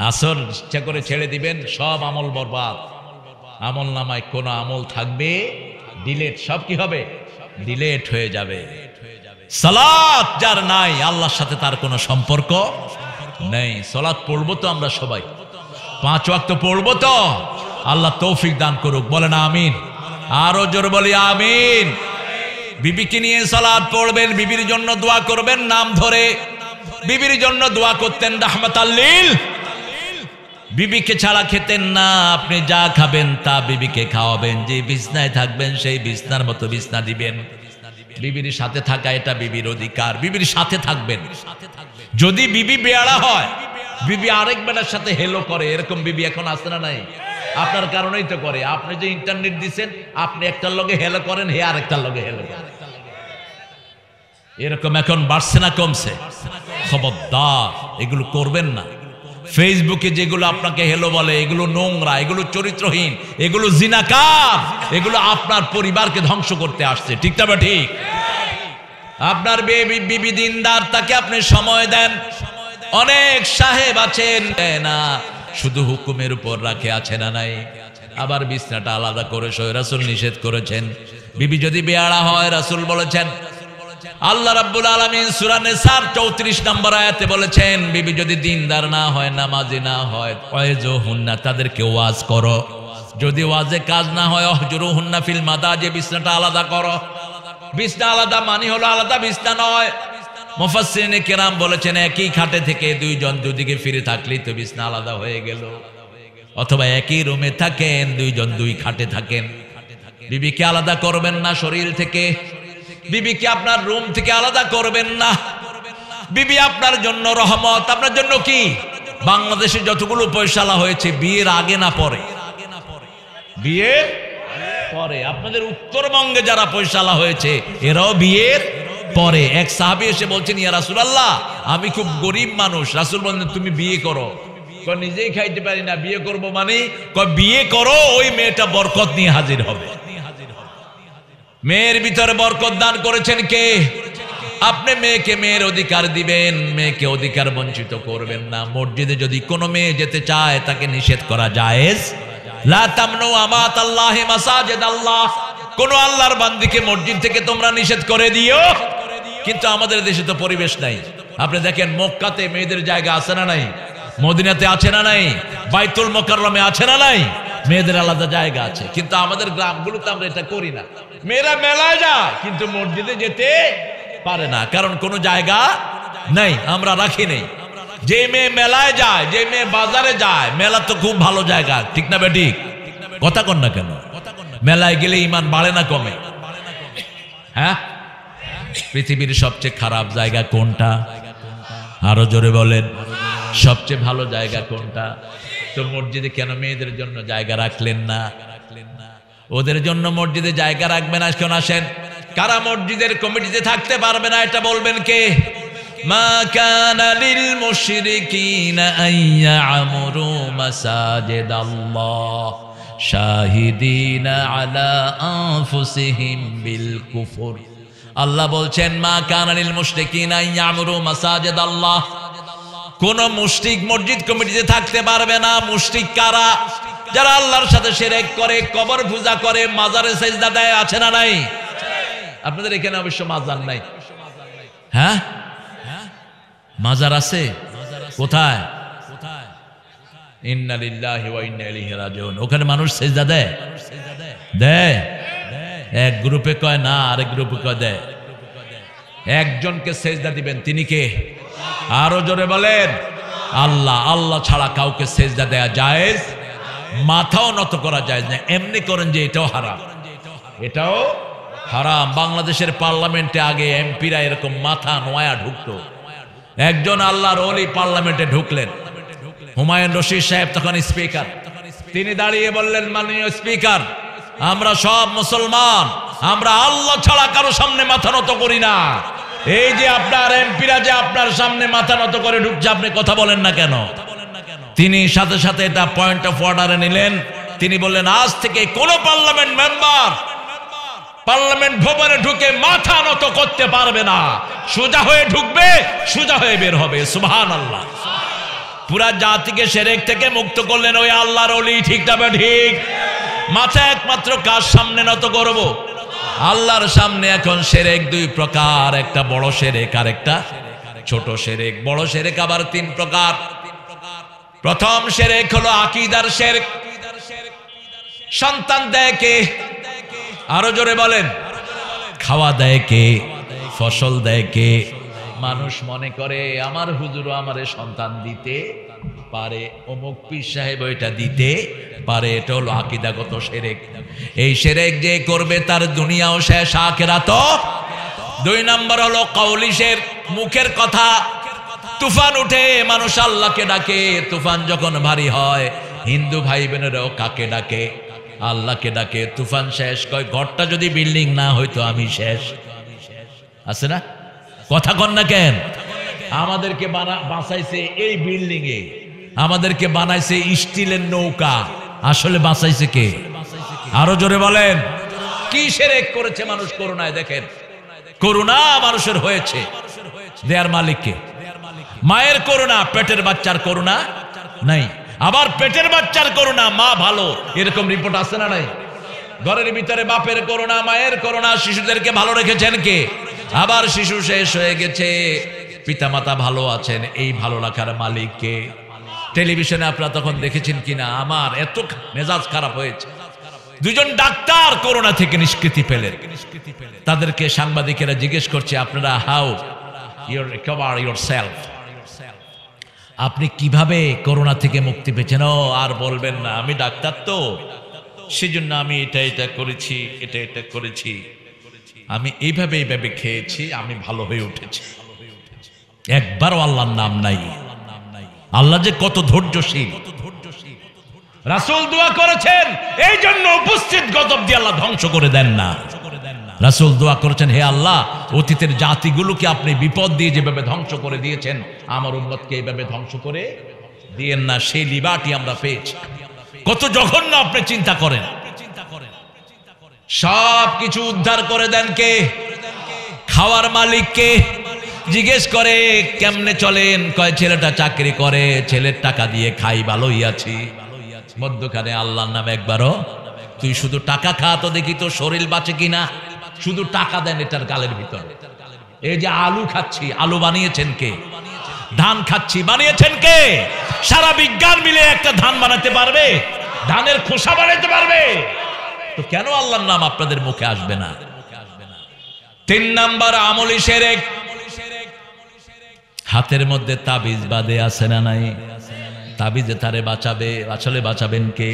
আসর ইচ্ছা করে ছেড়ে দিবেন, সব আমল বরবাদ। আমল নামায় কোন আমল থাকবে ডিলেট, সব কি হবে? ডিলেট হয়ে যাবে। সালাত যার নাই আল্লাহর সাথে তার কোনো সম্পর্ক নেই। সালাত পড়বো তো আমরা সবাই, 5 ওয়াক্ত পড়বো তো? আল্লাহ তৌফিক দান করুক, বলেন আমিন। আরো জোর বলি আমিন। বিবিকে নিয়ে সালাত পড়বেন, বিবির জন্য দোয়া করবেন, নাম ধরে বিবির জন্য দোয়া করতেন রাহমাতাল লিল। বিবিকে ছাড়া খেতেন না, আপনি যা খাবেন তা বিবিকে খাওয়াবেন, যে বিছনায় থাকবেন সেই বিছনার মতো বিছনা দিবেন। বিবির সাথে থাকা এটা বিবির অধিকার, বিবির সাথে থাকবেন। যদি বিবি বেয়াড়া হয়, বিবি আরেক বেটার সাথে হেলো করে, এরকম বিবি এখন আসে না নাই? আপনার কারণেই তো করে। আপনি যে ইন্টারনেট দিচ্ছেন, আপনি একটার লগে হেলো করেন, হে আরেকটার লগে হেলো করেন। এরকম এখন বাড়ছে না কমছে? খবরদার এগুলো করবেন না। ফেসবুকে যেগুলো আপনাকে হেলো বলে, এগুলো নোংরা, এগুলো চরিত্রহীন, এগুলো জিনাকার, এগুলো আপনার পরিবারকে ধ্বংস করতে আসছে। ঠিক না? ঠিক। আপনার বিবি দিনদার, তাকে আপনি সময় দেন। অনেক সাহেব আছেন না, শুধু হুকুমের উপর রাখে, আছে না নাই? আবার বিছনাটা আলাদা করে শোয়, রাসূল নিষেধ করেছেন। বিবি যদি বেয়াড়া হয়, রাসূল বলেছেন, আল্লাহ রাব্বুল আলামিন সূরা নিসার 34 নম্বর আয়াতে বলেছেন, বিবি যদি দিনদার না হয়, নামাজি না হয়, ওয়াজুহুন্না, তাদেরকে ওয়াজ করো। যদি ওয়াজে কাজ না হয়, অহজুরুহুন্না ফিল মাদাজি, বিছনাটা আলাদা করো। বিছনা আলাদা মানে হলো আলাদা বিছনা নয়। মুফাসসিরিনে কেরাম বলেছেন একই খাটে থেকে দুইজন দুদিকে ফিরে থাকলেই তো বিছনা আলাদা হয়ে গেল। অথবা একই রুমে থাকেন, দুইজন দুই খাটে থাকেন। বিবিকে আলাদা করবেন না শরীর থেকে, বিবিকে আপনার রুম থেকে আলাদা করবেন না। বিবি আপনার জন্য রহমত। আপনার জন্য কি? বাংলাদেশে যতগুলো পয়সালা হয়েছে বিয়ের আগে না পরে? বিয়ের পরে। আপনাদের উত্তরবঙ্গে যারা পয়সালা হয়েছে এরাও বিয়ের পরে। এক সাহাবী এসে বলছেন, ইয়া রাসূলুল্লাহ, আমি খুব গরিব মানুষ। রাসূল বললেন, তুমি বিয়ে করো। নিজেই খাইতে পারি না, বিয়ে করব মানে? বিয়ে করো, ওই মেয়েটা বরকত নিয়ে হাজির হবে। মেয়ের ভিতরে বরকত দান করেছেন কে? আপনি মেয়েকে মেয়ের অধিকার দিবেন, মেয়েকে অধিকার বঞ্চিত করবেন না। মসজিদে যদি কোনো মেয়ে যেতে চায়, তাকে নিষেধ করা জায়েজ। লা তামনু আমাতাল্লাহি মাসাজিদাল্লাহ, কোন আল্লাহর বান্দিকে মসজিদ থেকে তোমরা নিষেধ করে দিও। কিন্তু আমাদের দেশে তো পরিবেশ নাই। আপনি দেখেন মক্কাতে মেয়েদের জায়গা আছে না নাই? মদিনাতে আছে না নাই? বাইতুল মুকাররমে আছে না নাই? মেয়েদের আলাদা জায়গা আছে। কিন্তু আমাদের গ্রামগুলোতে আমরা এটা করি না। মেয়েরা মেলায় যায় কিন্তু মসজিদে যেতে পারে না, কারণ কোনো জায়গা নাই, আমরা রাখি নেই। যে মেয়ে মেলায় যায়, যে মেয়ে বাজারে যায়, মেলা তো খুব ভালো জায়গা। ঠিক না বেঠিক? কথা কন না কেন? মেলায় গেলে ইমান বাড়ে না কমে? হ্যাঁ, পৃথিবীর সবচেয়ে খারাপ জায়গা কোনটা? আরো জোরে বলেন, সবচেয়ে ভালো জায়গা কোনটা? তো মসজিদে কেন মেয়েদের জন্য জায়গা রাখলেন না? ওদের জন্য মসজিদে জায়গা রাখবেন। আজকে আসেন, কারা মসজিদের কমিটিতে থাকতে পারবে না এটা বলবেন কে? মা কানা লিল মুশরিকিনা আন ইয়ামুরু মাসাজিদাল্লাহ, শাহিদিনা আলা আনফুসিহিম বিল কুফর। আল্লাহ বলছেন মা কানা লিল মুশরিকিনা ইয়ামুরু মাসাজিদ আল্লাহ, কোন মুশরিক মসজিদ কমিটিতে থাকতে পারবে না। মুশরিক কারা? যারা আল্লাহর সাথে শিরক করে, কবর পূজা করে, মাজারে সিজদা দেয়, আছে না নাই? আপনাদের এখানে অবশ্য মাজার নাই। হ্যাঁ, মাজার আছে কোথায়? ইন্না লিল্লাহি ওয়া ইন্না ইলাইহি রাজিউন। ওখানে মানুষ সিজদা দেয়? দেয়? এক গ্রুপে কয় না, আরেক গ্রুপে কয় দেয়। একজনকে সিজদা দিবেন, তিনি কে? আরো জোরে বলেন। আল্লাহ। আল্লাহ ছাড়া কাউকে সিজদা দেয়া জায়েজ, মাথাও নত করা জায়েজ না। এমনি করেন যে এটাও হারাম, এটাও হারাম। বাংলাদেশের পার্লামেন্টে আগে এমপিরা এরকম মাথা নোয়া ঢুকতো। একজন আল্লাহর ওলি পার্লামেন্টে ঢুকলেন, হুমায়ুন রশিদ সাহেব তখন স্পিকার। তিনি দাঁড়িয়ে বললেন, মাননীয় স্পিকার, আমরা সব মুসলমান, আমরা আল্লাহ ছাড়া কারো সামনে মাথা নত করি না। এই যে আপনার এমপিরা যে আপনার সামনে মাথা নত করে ঢুকছে, আপনি কথা বলেন না কেন? তিনি সাথে সাথে এটা পয়েন্ট অফ অর্ডারে নিলেন। তিনি বললেন, আজ থেকে কোন পার্লামেন্ট মেম্বার পার্লামেন্ট ভবনে ঢুকে মাথা নত করতে পারবে না। সোজা হয়ে ঢুকবে, সোজা হয়ে বের হবে। সুবহানাল্লাহ। পুরা জাতিকে শিরক থেকে মুক্ত করলেন ওই আল্লাহর ওলি। ঠিক না ঠিক? মাথা একমাত্র কার সামনে নত করব? আল্লাহর সামনে। এখন শিরক দুই প্রকার, একটা বড় শিরক আর একটা ছোট শিরক। বড় শিরক আবার তিন প্রকার। প্রথম শিরক হলো আকীদার শিরক। সন্তান দেয় কে? আরো জোরে বলেন। খাওয়া দেয় কে? ফসল দেয় কে? মানুষ মনে করে আমার হুজুরও আমারে সন্তান দিতে পারে, অমুক পীর সাহেব এটা দিতে পারে। এটা হলো আকীদাগত শিরক। এই শিরক যে করবে তার দুনিয়াও শেষ, আখিরাতও। দুই নম্বর হলো কওলি শিরক, মুখের কথা। তুফান উঠে, মানুষ আল্লাহকে ডাকে। তুফান যখন ভারী হয়, হিন্দু ভাই বোনেরাও কাকে ডাকে? আল্লাহকে ডাকে। তুফান শেষ, কয় ঘরটা যদি বিল্ডিং না হইতো আমি শেষ। আছে না? কথা কন না কেন? আমাদেরকে বাঁচাইছে এই বিল্ডিং এ, আমাদেরকে বানাইছে স্টিলের নৌকা। আসলে বাঁচাইছে কে? আরো জোরে বলেন। কি শিরক করেছে মানুষ করুণায়? দেখেন, করুণা মানুষের হয়েছে, দেয়ার মালিককে। মায়ের করুণা, পেটের বাচ্চার করুণা নাই। আবার পেটের বাচ্চার করুণা, মা ভালো, এরকম রিপোর্ট আছে না নাই? ঘরের ভিতরে বাপের করুণা, মায়ের করুণা, শিশুদেরকে ভালো রেখেছেন কে? আবার শিশু শেষ হয়ে গেছে, পিতামাতা ভালো আছেন, এই ভালো রাখার মালিক কে? টেলিভিশনে আপনারা তখন দেখেছেন কিনা, আমার এত মেজাজ খারাপ হয়েছে, দুজন ডাক্তার করোনা থেকে নিষ্কৃতি পেলেন। তাদেরকে সাংবাদিকেরা জিজ্ঞেস করছে, আপনারা হাউ ইউ রিকভার ইয়োরসেলফ, আপনি কিভাবে করোনা থেকে মুক্তি পেয়েছেন? ও আর বলবেন না, আমি ডাক্তার তো, সেজন্য আমি এটা করেছি, এটা করেছি, আমি এইভাবে খেয়েছি, আমি ভালো হয়ে উঠেছি। একবারও আল্লাহর নাম নাই। আল্লাহ যে কত ধৈর্যশীল। রাসূল দোয়া করেছেন, এই জন্য উপস্থিত গজব দিয়ে আল্লাহ ধ্বংস করে দেন না। রাসূল দোয়া করেছেন, হে আল্লাহ, অতীতের জাতিগুলোকে আপনি বিপদ দিয়ে যেভাবে ধ্বংস করে দিয়েছেন, আমার উম্মতকে এইভাবে ধ্বংস করে দিয়েন না। সেই লিবার্টি আমরা পেয়েছি। কত জঘন্য আপনি চিন্তা করেন। সব কিছু উদ্ধার করে দেন কে? খাওয়ার মালিক কে? জিজ্ঞেস করে কেমনে চলেন? কয় ছেলেটা চাকরি করে, ছেলের টাকা দিয়ে খাই, ভালোই আছি। মধ্যখানে আল্লাহর নামে একবারও তুই শুধু টাকা খা তো দেখি তো শরীর বাঁচে কিনা। শুধু টাকা দেন এটার গালের ভিতরে। এই যে আলু খাচ্ছি, আলু বানিয়েছেন কে? ধান খাচ্ছি, বানিয়েছেন কে? সারা বিজ্ঞান মিলে একটা ধান বানাতে পারবে? ধানের খোসা বানাতে পারবে? তো কেন আল্লাহর নাম আপনাদের মুখে আসবে না? 3 নাম্বার আমলি শিরক, হাতের মধ্যে তাবিজ বাঁধে, আছে না নাই? তাবিজে তারে বাঁচাবে। আসলে বাঁচাবেন কে?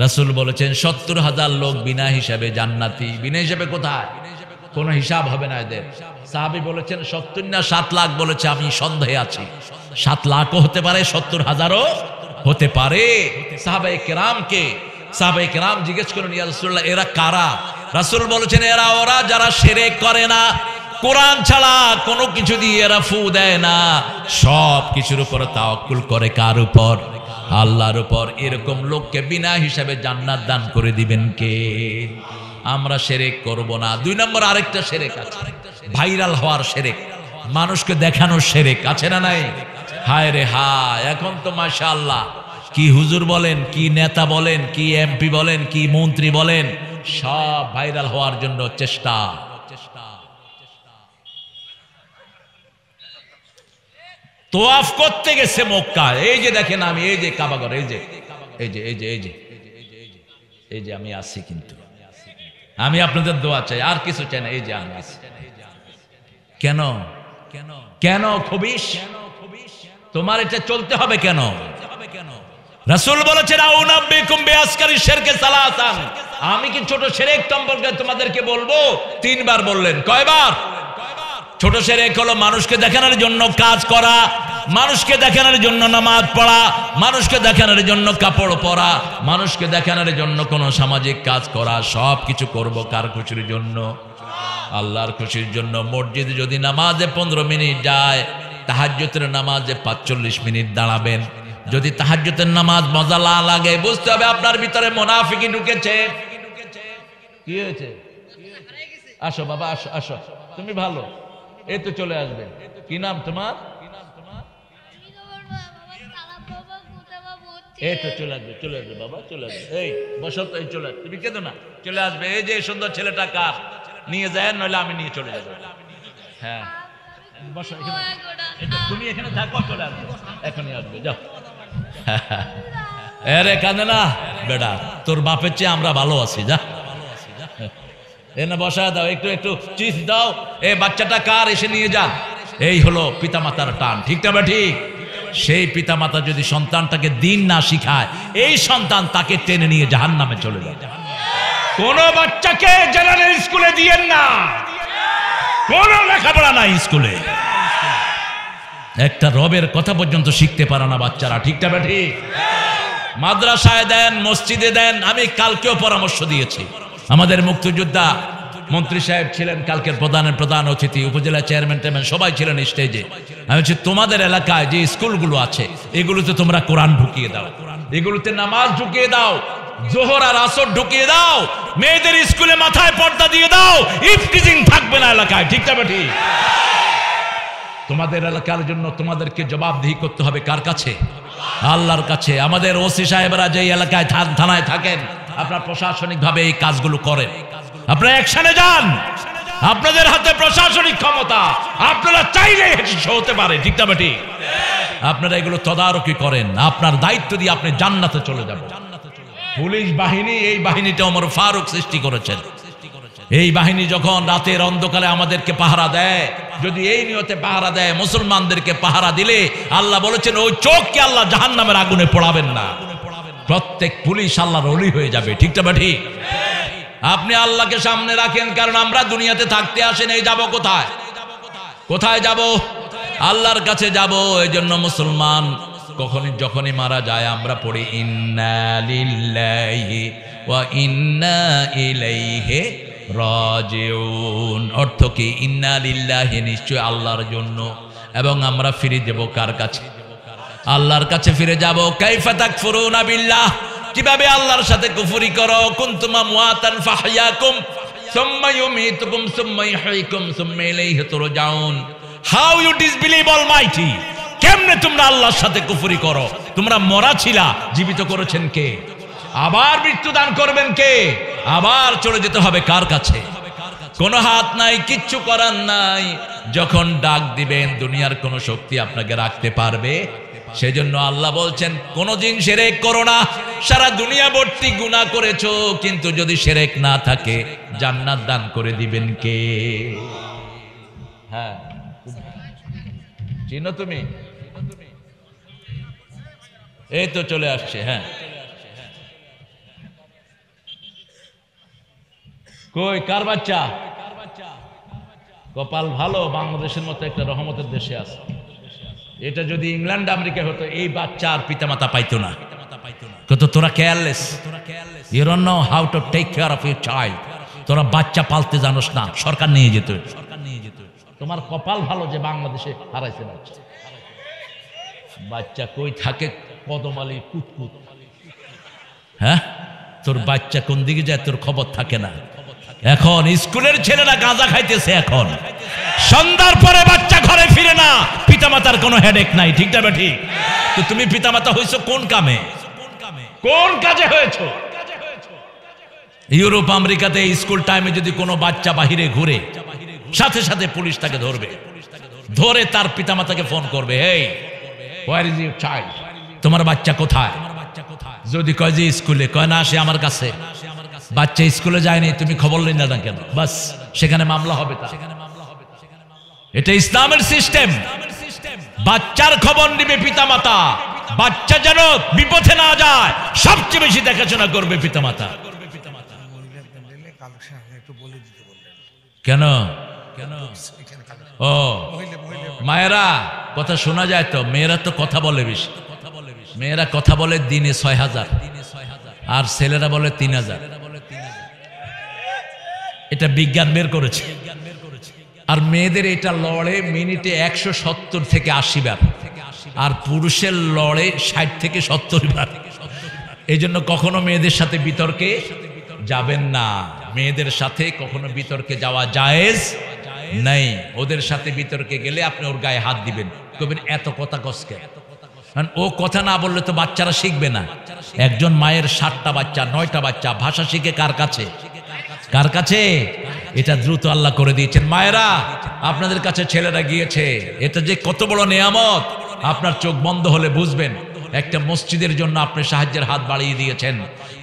রাসূল বলেছেন 70,000 লোক বিনা হিসাবে জান্নাতি। বিনা হিসাবে কোথায়? কোন হিসাব হবে না এদের। সাহাবী বলেছেন 70 না 7 লাখ, বলেছে আমি সন্দেহে আছি। 7 লাখও হতে পারে, 70,000ও হতে পারে। সাহাবায়ে কেরাম জিজ্ঞেস করেন, ইয়া রাসূলুল্লাহ, এরা কারা? রাসূল বলেছেন, এরা ওরা যারা শিরক করে না, কোরআন ছাড়া কোনো কিছু দিয়ে এরা ফু দেয় না, সব কিছুর উপর তাওয়াক্কুল করে। কার উপর? আল্লাহর উপর এরকম লোককে বিনা হিসাবে জান্নাত দান করে দিবেন কে? আমরা শিরক করব না। 2 নম্বর আরেকটা শিরক আছে, ভাইরাল হওয়ার শিরক, মানুষকে দেখানোর শিরক আছে না নাই? হায় রে হায়, এখন তো মাশাআল্লাহ কি হুজুর বলেন, কি নেতা বলেন, কি এমপি বলেন, কি মন্ত্রী বলেন, সব ভাইরাল হওয়ার জন্য চেষ্টা। তোয়াফ করতে গেছে মক্কা, এই যে দেখেন আমি, এই যে কাবাঘর, এই যে এই যে এই যে এই যে এই যে আমি আছি, কিন্তু আমি আপনাদের দোয়া চাই, আর কিছু চাই না, এই যে আমি আছি। কেন কেন কেন খবিশ? তোমার এটা চলতে হবে কেন? রাসূল বলেছেন আউনাব্বিকুম বিআসকারি শিরকে সালাসান, আমি কি ছোট শিরক সম্পর্কে তোমাদেরকে বলবো? 3 বার বললেন। কয়বার? ছোট শিরক হলো মানুষকে দেখানোর জন্য কাজ করা, মানুষকে দেখানোর জন্য নামাজ পড়া, মানুষকে দেখানোর জন্য কাপড় পরা, মানুষকে দেখানোর জন্য কোনো সামাজিক কাজ করা। সব কিছু করব কার খুশির জন্য? আল্লাহর খুশির জন্য। মসজিদে যদি নামাজে 15 মিনিট যায়, তাহাজ্জুদের নামাজে 45 মিনিট দাঁড়াবেন। যদি তাহাজ্জুদের নামাজ মজা না লাগে, বুঝতে হবে আপনার ভিতরে মুনাফিকি ঢুকেছে। কি হয়েছে? আসো বাবা, আসো আসো, তুমি ভালো, এই তো চলে আসবে। কি নাম তোমার? এই তো চলে আসবে, চলে আসবে বাবা, চলে আসবে। এই বসো তো, এই চলে আসবে, তুমি কেঁদো না, চলে আসবে। এই যে সুন্দর ছেলেটা কার? নিয়ে যায়, নইলে আমি নিয়ে চলে যাবো। হ্যাঁ বসো এখানে, তুমি এখানে থাকো, চলে আসবে, এখনই আসবে, যাও। আরে কাঁদে না বেটা, তোর বাপের চেয়ে আমরা ভালো আছি, যা এনে বসা দাও, একটু একটু চিজ দাও। এই বাচ্চাটা কার? এসে নিয়ে যান। এই হলো পিতামাতার টান, ঠিক না বা ঠিক? সেই পিতামাতা যদি সন্তানটাকে দিন না শিখায়, এই সন্তান তাকে টেনে নিয়ে জাহান্নামে চলে যায়। কোন বাচ্চাকে জেনারেল স্কুলে দিয়েন না, কোন লেখাপড়া নাই স্কুলে, একটা রবের কথা পর্যন্ত শিখতে পারে না বাচ্চারা, ঠিক না বা ঠিক? মাদ্রাসায় দেন, মসজিদে দেন। আমি কালকেও পরামর্শ দিয়েছি, আমাদের মুক্তিযোদ্ধা মন্ত্রী সাহেব ছিলেন কালকের প্রধান অতিথি, উপজেলা চেয়ারম্যান সবাই ছিলেন স্টেজে। আমি বলছি তোমাদের এলাকায় যে স্কুলগুলো আছে, এগুলোতে তোমরা কোরআন ঢুকিয়ে দাও, এগুলোতে নামাজ ঢুকিয়ে দাও, জোহর আর আসর ঢুকিয়ে দাও, মেয়েদের স্কুলে মাথায় পর্দা দিয়ে দাও, ইফটিজিং থাকবে না এলাকায়, ঠিক না ঠিক? তোমাদের এলাকার জন্য তোমাদেরকে জবাবদিহি করতে হবে কার কাছে? আল্লাহর কাছে। আমাদের ওসি সাহেবরা যে এলাকায় থানায় থাকেন, আপনারা প্রশাসনিকভাবে এই কাজগুলো করেন, আপনারা অ্যাকশনে যান, আপনাদের হাতে প্রশাসনিক ক্ষমতা, আপনারা চাইলে হতে পারে, ঠিক না ঠিক? আপনারা এগুলো তদারকি করেন, আপনার দায়িত্ব দিয়ে আপনি জান্নাতে চলে যাবেন। পুলিশ বাহিনী, এই বাহিনীটা ওমর ফারুক সৃষ্টি করেছেন। এই বাহিনী যখন রাতের অন্ধকারে আমাদেরকে পাহারা দেয়, যদি এই নিয়তে পাহারা দেয়, মুসলমানদেরকে পাহারা দিলে আল্লাহ বলেছেন ওই চোখকে আল্লাহ জাহান্নামের আগুনে পোড়াবেন না। প্রত্যেক পুলিশ আল্লাহর ওলি হয়ে যাবে, ঠিক না ঠিক? আপনি আল্লাহকে সামনে রাখেন, কারণ আমরা দুনিয়াতে থাকতে আসেন, এই যাব কোথায়? কোথায় যাব? আল্লাহর কাছে যাব। এই জন্য মুসলমান যখনই মারা যায় আমরা পড়ি ইন্না লিল্লাহি ওয়া ইন্না ইলাইহি রাজিউন। অর্থ কি? ইন্না লিল্লাহি, নিশ্চয় আল্লাহর জন্য, এবং আমরা ফিরে যাব কার কাছে? আল্লাহর কাছে ফিরে যাব। কাইফা তাকফুরুনা বিল্লাহ, কিভাবে আল্লাহর সাথে কুফরি করো? কুনতুম আমওয়াতান ফাহইয়াকুম সুম্মা ইউমীতুকুম সুম্মা ইহয়িকুম সুম্মা ইলাইহি তুরজাউন। How you disbelieve almighty? কেমনে তোমরা আল্লাহর সাথে কুফরি করো? তোমরা মরা ছিলা, জীবিত করেছেন কে? আবার মৃত্যু দান করবেন কে? আবার চলে যেতে হবে কার কাছে? কোনো হাত নাই, কিচ্ছু করার নাই। যখন ডাক দিবেন, দুনিয়ার কোনো শক্তি আপনাকে রাখতে পারবে? সেজন্য আল্লাহ বলছেন কোনদিন শিরক করো না। সারা দুনিয়া ভর্তি গুনাহ করেছো, কিন্তু যদি শিরক না থাকে জান্নাত দান করে দিবেন কে? হ্যাঁ, চিনো তুমি? এই তো চলে আসছে। হ্যাঁ, কই কার বাচ্চা? কপাল ভালো, বাংলাদেশের মতো একটা রহমতের দেশে আছে। এটা যদি ইংল্যান্ড আমেরিকা হতো, এই বাচ্চা আর পিতামাতা পাইতো না। কত তোরা careless, you don't know how to take care of your child. তোরা বাচ্চা পালতে জানোস না, সরকার নিয়ে যেত। তোমার কপাল ভালো যে বাংলাদেশে হারাইছে বাচ্চা। বাচ্চা কই থাকে কদম আলী কুতকুত। হ্যাঁ, তোর বাচ্চা কোন দিকে যায় তোর খবর থাকে না। এখন স্কুলের ছেলেরা গাঁজা খাইতেছে, এখন সন্ধ্যার পরে বাচ্চা ঘরে ফিরে না, পিতামাতার কোনো হেডেক নাই। ঠিক না ঠিক? তো তুমি পিতামাতা হয়েছো কোন কামে, কোন কাজে হয়েছো? ইউরোপ আমেরিকাতে স্কুল টাইমে যদি কোনো বাচ্চা বাহিরে ঘুরে, সাথে সাথে পুলিশ তাকে ধরবে, ধরে তার পিতামাতাকে ফোন করবে, এই হোয়ার ইজ ইউর চাইল্ড, তোমার বাচ্চা কোথায়? যদি কয় যে স্কুলে, কয় না সে আমার কাছে, বাচ্চা স্কুলে যায়নি, তুমি খবর নেই না কেন, বাস সেখানে মামলা হবে। তা এটা ইসলামের সিস্টেম। বাচ্চার খবর নিবে পিতামাতা, বাচ্চা যেন বিপথে না যায় সবচেয়ে বেশি দেখাশোনা করবে পিতামাতা। কেন? ও মায়েরা কথা শোনা যায় তো, মেয়েরা তো কথা বলে বেশি। মেয়েরা কথা বলে দিনে ৬,০০০, আর ছেলেরা বলে ৩,০০০। এটা বিজ্ঞান বের করেছে। আর মেয়েদের এটা লড়ে মিনিটে ১৭০ থেকে ৮০ বার, আর পুরুষের লড়ে ৬০ থেকে ৭০ বার। এই জন্য কখনো মেয়েদের সাথে বিতর্কে যাবেন না। মেয়েদের সাথে কখনো বিতর্কে যাওয়া জায়েজ নাই। ওদের সাথে বিতর্কে গেলে আপনি ওর গায়ে হাত দিবেন, কবেন এত কথা কসকে। কারণ ও কথা না বললে তো বাচ্চারা শিখবে না। একজন মায়ের ৭টা বাচ্চা ৯টা বাচ্চা, ভাষা শিখে কার কাছে? কার কাছে? এটা দ্রুত আল্লাহ করে দিয়েছেন। মায়েরা আপনাদের কাছে ছেলেরা গিয়েছে, এটা যে কত বড় নেয়ামত আপনার চোখ বন্ধ হলে বুঝবেন। একটা মসজিদের জন্য আপনি সাহায্যের হাত বাড়িয়ে দিয়েছেন।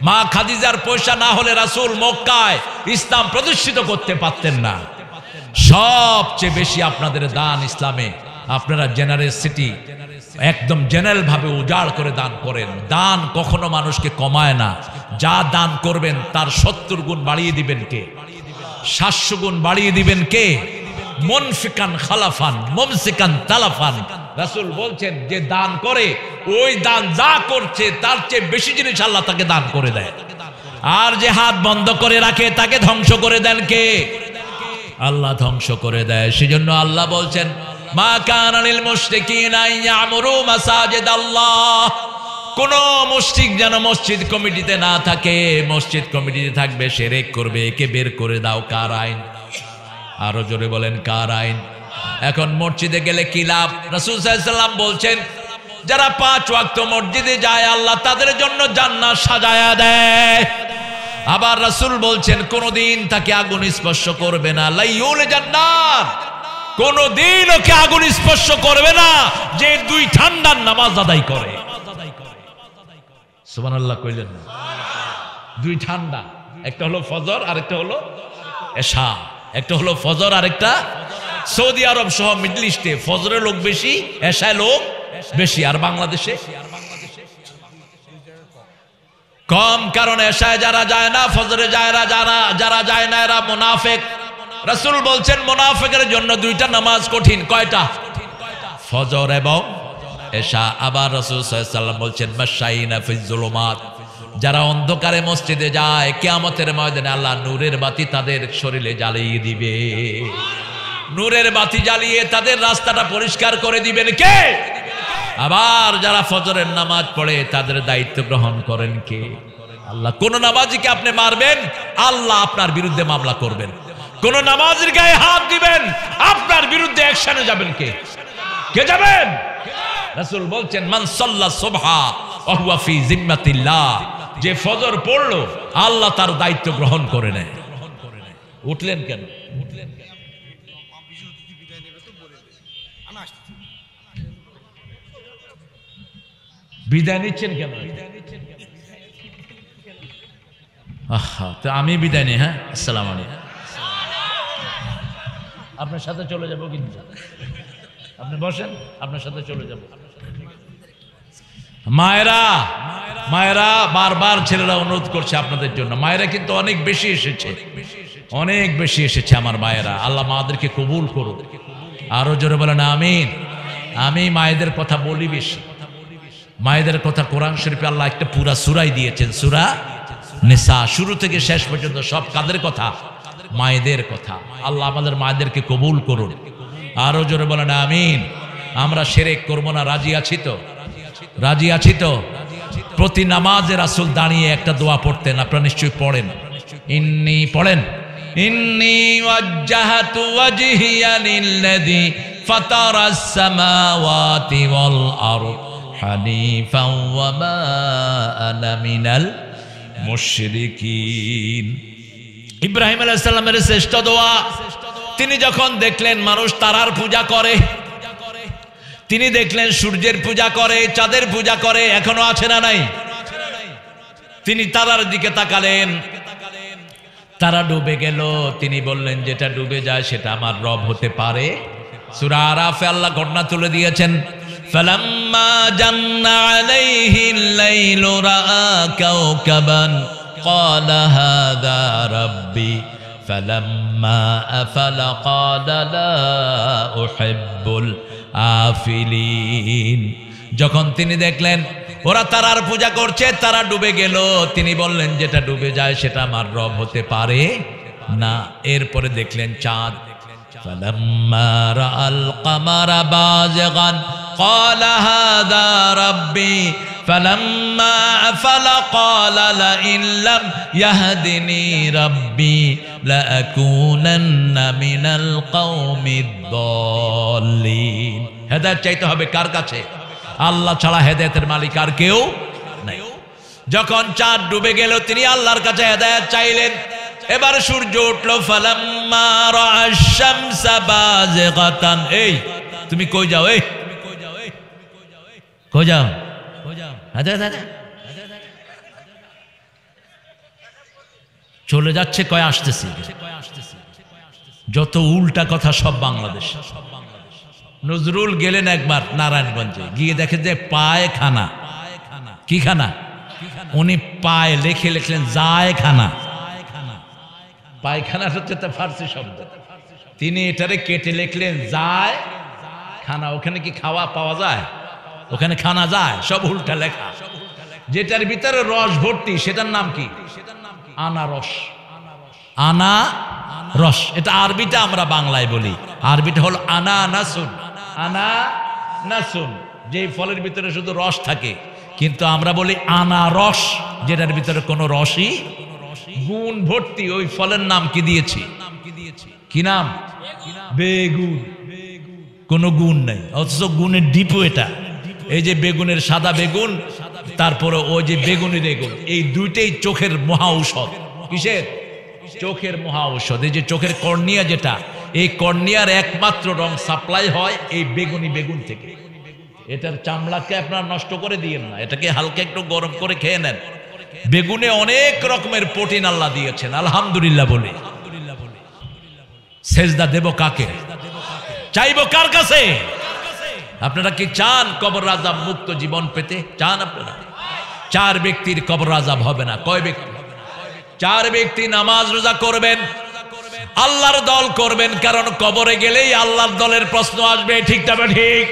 মা খাদিজার পয়সা না হলে রাসূল মক্কায় ইসলাম প্রতিষ্ঠিত করতে পারতেন না। সবচেয়ে বেশি আপনাদের দান ইসলামে, আপনারা জেনারেসিটি একদম জেনারেল ভাবে উজাড় করে দান করেন। দান কখনো মানুষকে কমায় না। যা দান করবেন তার ৭০ গুণ বাড়িয়ে দিবেন কে? ৭০০ গুণ বাড়িয়ে দিবেন কে? মুনফিকান খালাফান মুমসিকান তালাফান। রাসূল বলছেন যে দান করে, ওই দান যা করছে তার চেয়ে বেশি জিনিস আল্লাহ তাকে দান করে দেয়। আর যে হাত বন্ধ করে রাখে তাকে ধ্বংস করে দেন কে? আল্লাহ ধ্বংস করে দেয়। সেজন্য আল্লাহ বলছেন, মা কানা লিল মুশরিকিনা ইয়ামুরু মাসাজিদাল্লাহ। কোন মুশরিক যেন মসজিদ কমিটিতে না থাকে। মসজিদ কমিটিতে থাকবে শিরক করবে, একে বের করে দাও। কার আইন? আরো জোরে বলেন, কার আইন? এখন মসজিদে গেলে কি লাভ? রাসূল সাল্লাল্লাহু আলাইহি ওয়াসাল্লাম বলছেন, যারা ৫ ওয়াক্ত মসজিদে যায় আল্লাহ তাদের জন্য জান্নাত সাজায়া দেয়। আবার রাসূল বলছেন, কোনদিন তাকে আগুন স্পর্শ করবে না। লাইউল জান্নাত, কোনদিন ওকে আগুন স্পর্শ করবে না যে 2 ঠান্ডার নামাজ আদায় করে। সুবহানাল্লাহ কইলেন না? 2 ঠান্ডা, একটা হলো ফজর আর একটা হলো এশা। একটা হলো ফজর আর একটা, সৌদি আরব সহ মিডল ইস্টে ফজরের লোক বেশি, এশায় লোক বেশি, আর বাংলাদেশে কম। কারণ এশায় যারা যায় না, ফজরে যারা যায় না এরা মুনাফিক। রাসূল বলছেন মুনাফিকের জন্য 2টা নামাজ কঠিন। কয়টা? ফজর এবং এশা। আবার রাসূল সাল্লাল্লাহু আলাইহি ওয়াসাল্লাম বলছেন, মাশাইনা ফিজ জুলুমাত, যারা অন্ধকারে মসজিদে যায় কিয়ামতের ময়দানে আল্লাহ নূরের বাতি তাদের শরীরে জ্বালিয়ে দিবে। নূরের বাতি জ্বালিয়ে তাদের রাস্তাটা পরিষ্কার করে দিবেন কে? আবার যারা ফজরের নামাজ পড়ে তাদের দায়িত্ব গ্রহণ করেন কে? আল্লাহ। কোন নামাজিকে আপনি মারবেন, আল্লাহ আপনার বিরুদ্ধে মামলা করবেন। কোন নামাজের গায়ে হাত দিবেন, আপনার বিরুদ্ধে অ্যাকশনে যাবেন কে? কে যাবেন? রাসূল বলছেন, মান সাল্লা সুবহা ওয়া হুয়া ফি জিম্মাতিল্লাহ, যে ফজর পড়লো আল্লাহ তার দায়িত্ব গ্রহণ করে নেয়। উঠলেন কেন? বিদায় নিচ্ছেন কেন? তো আমি বিদায় নেই। হ্যাঁ, আসসালামু আলাইকুম। আপনার সাথে চলে যাবো, কিন্তু আপনি বসেন, আপনার সাথে চলে যাব। মায়েরা, মায়েরা বারবার ছেলেরা অনুরোধ করছে আপনাদের জন্য। মায়েরা কিন্তু অনেক বেশি এসেছে, অনেক বেশি এসেছে আমার মায়েরা। আল্লাহ মাদেরকে কবুল করুন। আরো জোরে বলেন আমিন। আমি মায়েদের কথা বলি বেশি। মায়েদের কথা কোরআন শরীফে আল্লাহ একটা পুরা সূরাই দিয়েছেন, সূরা নিসা, শুরু থেকে শেষ পর্যন্ত সব কাদের কথা? মায়েদের কথা। আল্লাহ আমাদের মায়েদেরকে কবুল করুন। আরো জোরে বলেন আমিন। আমরা শিরক করব না, রাজি আছি তো? রাজি আছি তো? প্রতি নামাজে রাসূল দাঁড়িয়ে একটা দোয়া পড়তেন, আপনারা নিশ্চয়ই পড়েন। ইন্নী পড়েন, ইন্নী ওয়াজ্জাহতু ওয়াজহিয়া লিল্লাযী ফাতারাস সামাওয়াতি ওয়াল আরদ হানিফাও ওয়া মা আনা মিনাল মুশরিকিন। ইব্রাহিম আলাইহিস সালামের শ্রেষ্ঠ দোয়া। তিনি যখন দেখলেন মানুষ তারার পূজা করে, তিনি দেখলেন সূর্যের পূজা করে, চাঁদের পূজা করে, এখনো আছে না নাই? তিনি তারার দিকে তাকালেন, তারা ডুবে গেল। তিনি বললেন যেটা ডুবে যায় সেটা আমার রব হতে পারে? সূরা আরাফে আল্লাহ ঘটনা তুলে দিয়েছেন, ফালাম্মা জান্না আলাইহিল লাইলু রাআ কাওকাবান ক্বালা হাযা রাব্বি ফালাম্মা আফালা ক্বালা লা উহিব্বুল আফিলিন। যখন তিনি দেখলেন ওরা তারার পূজা করছে, তারা ডুবে গেল, তিনি বললেন যেটা ডুবে যায় সেটা আমার রব হতে পারে না। এরপরে দেখলেন চাঁদ, ফালাম্মা রাআল কামারা বাযিগান ক্বালা হাযা রাব্বি ফালাম্মা আফালা ক্বালা লা ইন লাম ইয়াহদিনি রাব্বি লা আকুনান্না মিনাল কওমিদ দাল্লিন। হেদায়েত চাইতে হবে কার কাছে? আল্লাহ ছাড়া হেদায়েতের মালিক আর কেউ নাই। যখন চাঁদ ডুবে গেল তিনি আল্লাহর কাছে হেদায়েত চাইলেন। এবার সূর্য উঠল, ফালাম্মা রাআশ শামসা বাযিগাতান। এই তুমি কই যাও? এই কই যাও? চলে যাচ্ছে, কয় আসতেছি। যত উল্টা কথা সব বাংলাদেশ। নজরুল গেলেন একবার নারায়ণগঞ্জে, গিয়ে দেখে যে পায়খানা। কি খানা? উনি পায় লিখে লিখলেন যায় খানা। পায়খানা হচ্ছে তা ফার্সি শব্দ, তিনি এটারে কেটে লিখলেন যায় খানা। ওখানে কি খাওয়া পাওয়া যায়? ওখানে খানা যায়? সব উল্টা লেখা। যেটার ভিতরে রস ভর্তি সেটার নাম কি? আনারস। আনারস, এটা আরবিটা আমরা বাংলায় বলি, আরবিটা হলো আনানাসুন। আনানাসুন, যে ফলের ভিতরে শুধু রস থাকে, কিন্তু আমরা বলি আনারস, যেটার ভিতরে কোনো রসই, গুণ ভর্তি। ওই ফলের নাম কি দিয়েছি? কি নাম? বেগুন। কোনো গুণ নাই, অথচ গুণের ডিপো এটা। এই যে বেগুনের সাদা বেগুন, তারপরে ওই যে বেগুনি বেগুন, এই দুইটাই চোখের মহা ঔষধ। কিসের? চোখের মহা ঔষধ। এই যে চোখের কর্নিয়া, যেটা, এই কর্নিয়ার একমাত্র রং সাপ্লাই হয় এই বেগুনি বেগুন থেকে। এটার চামড়াকে আপনারা নষ্ট করে দিয়েন না, এটাকে হালকা একটু গরম করে খেয়ে নেন। বেগুনে অনেক রকমের প্রোটিন আল্লাহ দিয়েছেন, আলহামদুলিল্লাহ বলে। সেজদা দেব কাকে? চাইবো কার কাছে? আপনারা কি চান কবর আযাব মুক্ত জীবন পেতে? চান আপনারা? 4 ব্যক্তির কবর আযাব হবে না। কয় ব্যক্তি? 4 ব্যক্তি নামাজ রোজা করবেন, আল্লাহর দল করবেন, কারণ কবরে গেলেই আল্লাহর দলের প্রশ্ন আসবে। ঠিক না ঠিক?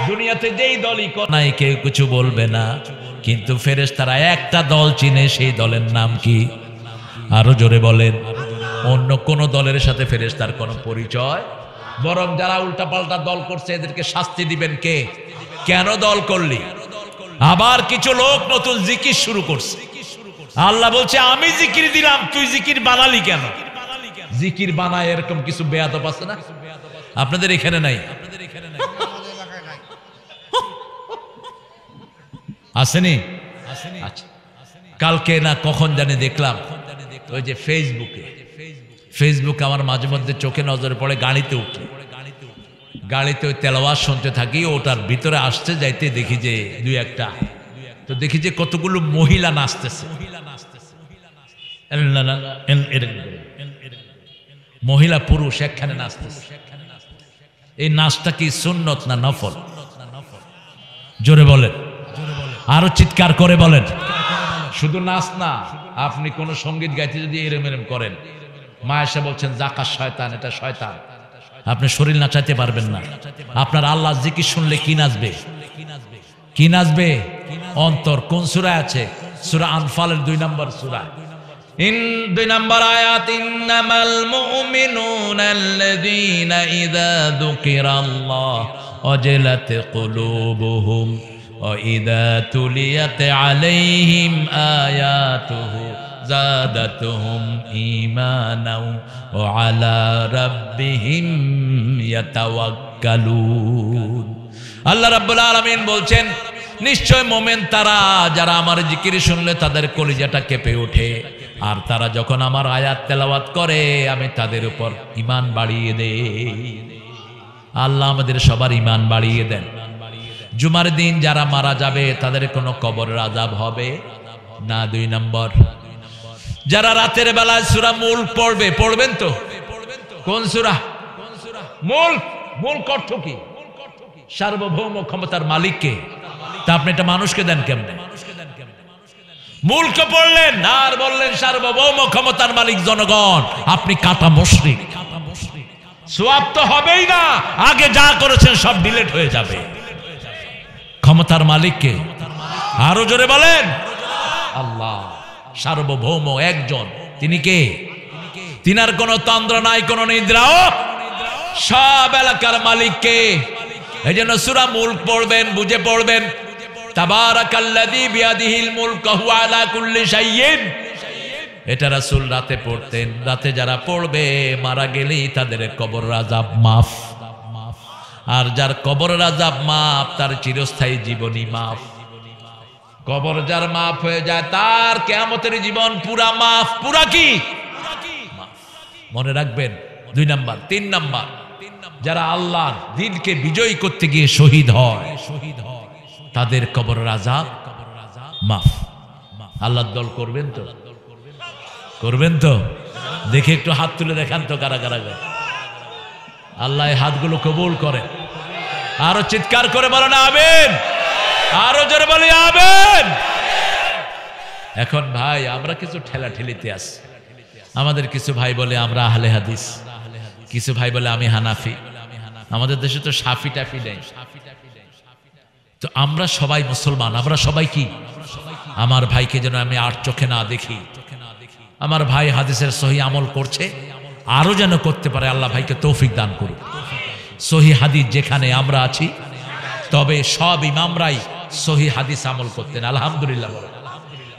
দুনিয়াতে যেই দলই নাই কেউ কিছু বলবে না, কিন্তু ফেরেশতারা একটা দল চিনে, সেই দলের নাম কি? আরো জোরে বলেন। অন্য কোন দলের সাথে ফেরেশতার কোনো পরিচয়, বরং যারা উল্টাপাল্টা দল করছে এদেরকে শাস্তি দিবেন কে? কেন দল করলি? আবার কিছু লোক নতুন জিকির শুরু করছে। আল্লাহ বলছে আমি জিকির দিলাম, তুই জিকির বানালি কেন? জিকির বানায় এরকম কিছু বেয়াদব আছে না? আপনাদের এখানে নাই? আসেনি? আচ্ছা, কালকে না কখন জানি দেখলাম ওই যে ফেসবুকে আমার মাঝে মধ্যে চোখে নজরে পড়ে, গাড়িতে উঠে, গাড়িতে ওই তেলাওয়াত শুনতে থাকি, ওটার ভিতরে আসতে যাইতে দেখি যে 2-1টা, তো দেখি যে কতগুলো মহিলা নাচতেছে। মহিলা পুরুষ একখানে নাচতেছে। এই নাচটা কি সুন্নত না নফল? জোরে বলেন, আরো চিৎকার করে বলেন। শুধু নাচ না, আপনি কোন সঙ্গীত গাইতে যদি এরম এরম করেন, মা এসে বলছেন জাকাত শয়তান, এটা শয়তান, আপনি শরীর নাচাইতে পারবেন না। আপনার আল্লাহ জিকির শুনলে কি নাচবে? কি নাচবে? অন্তর। কোন সূরা আছে? সূরা আনফালের 2 নম্বর সূরা, 2 নম্বর আয়াত, ইন্নামাল মুমিনুনা আল্লাযীনা ইযা যুকিরাল্লাহ ওয়াজিলাত কুলুবুহুম وإذا تليت عليهم آياته زادتهم إيمانا وعلى ربهم يتوكلون আল্লাহ রাব্বুল আলামিন বলছেন নিশ্চয় মুমিন তারা যারা আমার জিকির শুনলে তাদের কলিজাটা কেঁপে ওঠে আর তারা যখন আমার আয়াত তেলাওয়াত করে আমি তাদের উপর ঈমান বাড়িয়ে দেই। আল্লাহ আমাদের সবার ঈমান বাড়িয়ে দেন। জুমার দিন যারা মারা যাবে তাদের কোনো কবরের আযাব হবে না। 2 নম্বর, যারা রাতের বেলায় সূরা মুলক পড়বে, পড়বেন তো? কোন সূরা? মুলক অর্থ কি? সার্বভৌম ক্ষমতার মালিককে। তা আপনি এটা মানুষকে দেন কেমনে? মুলক পড়লেন আর বললেন সার্বভৌম ক্ষমতার মালিক জনগণ, আপনি কাটা মুশরিক। সওয়াব তো হবেই না, আগে যা করেছেন সব ডিলিট হয়ে যাবে। ক্ষমতার মালিককে আরো জোরে বলেন, আল্লাহ সার্বভৌম একজন। তিনি কে? তিনার কোনো তন্দ্রা নাই, কোনো নিদ্রাও। সব এলাকার মালিককে। এই জন্য সূরা মুলক পড়বেন, বুঝে পড়বেন। তাবারাকাল্লাযী বিয়াদিহিল মুলক ওয়া হুয়া আলা কুল্লি শাইইন। এটা রাসূল রাতে পড়তেন। রাতে যারা পড়বে মারা গেলেই তাদের কবরের আযাব মাফ। আর যার কবরের আযাব মাফ তার চিরস্থায়ী জীবনই মাফ। কবর যার মাফ হয়ে যায় তার কিয়ামতের জীবন পুরা মাফ। পুরা কি? মনে রাখবেন। 2 নাম্বার। 3 নাম্বার, যারা আল্লাহর দ্বীনকে বিজয়ী করতে গিয়ে শহীদ হয় তাদের কবরের আযাব মাফ। আল্লাহর দল করবেন তো? করবেন তো? দেখে একটু হাত তুলে দেখান তো কারা কারা। আল্লাহ এই হাতগুলো কবুল করেন। আরো চিৎকার করে বলেন আমিন। আরো জোরে বলি আমিন। এখন ভাই আমরা কিছু ঠেলাঠেলিতে আছি। আমাদের কিছু ভাই বলে আমরা আহলে হাদিস, কিছু ভাই বলে আমি হানাফি। আমাদের দেশে তো শাফি টাফি নেই। তো আমরা সবাই মুসলমান, আমরা সবাই কি? আমার ভাইকে যেন আমি আর চোখে না দেখি। আমার ভাই হাদিসের সহি আমল করছে, আরো যেন করতে পারে। আল্লাহ ভাইকে তৌফিক দান করুন। সহি হাদিস যেখানে আমরা আছি, তবে সব ইমামরাই সহি হাদিস আমল করতেন। আলহামদুলিল্লাহ।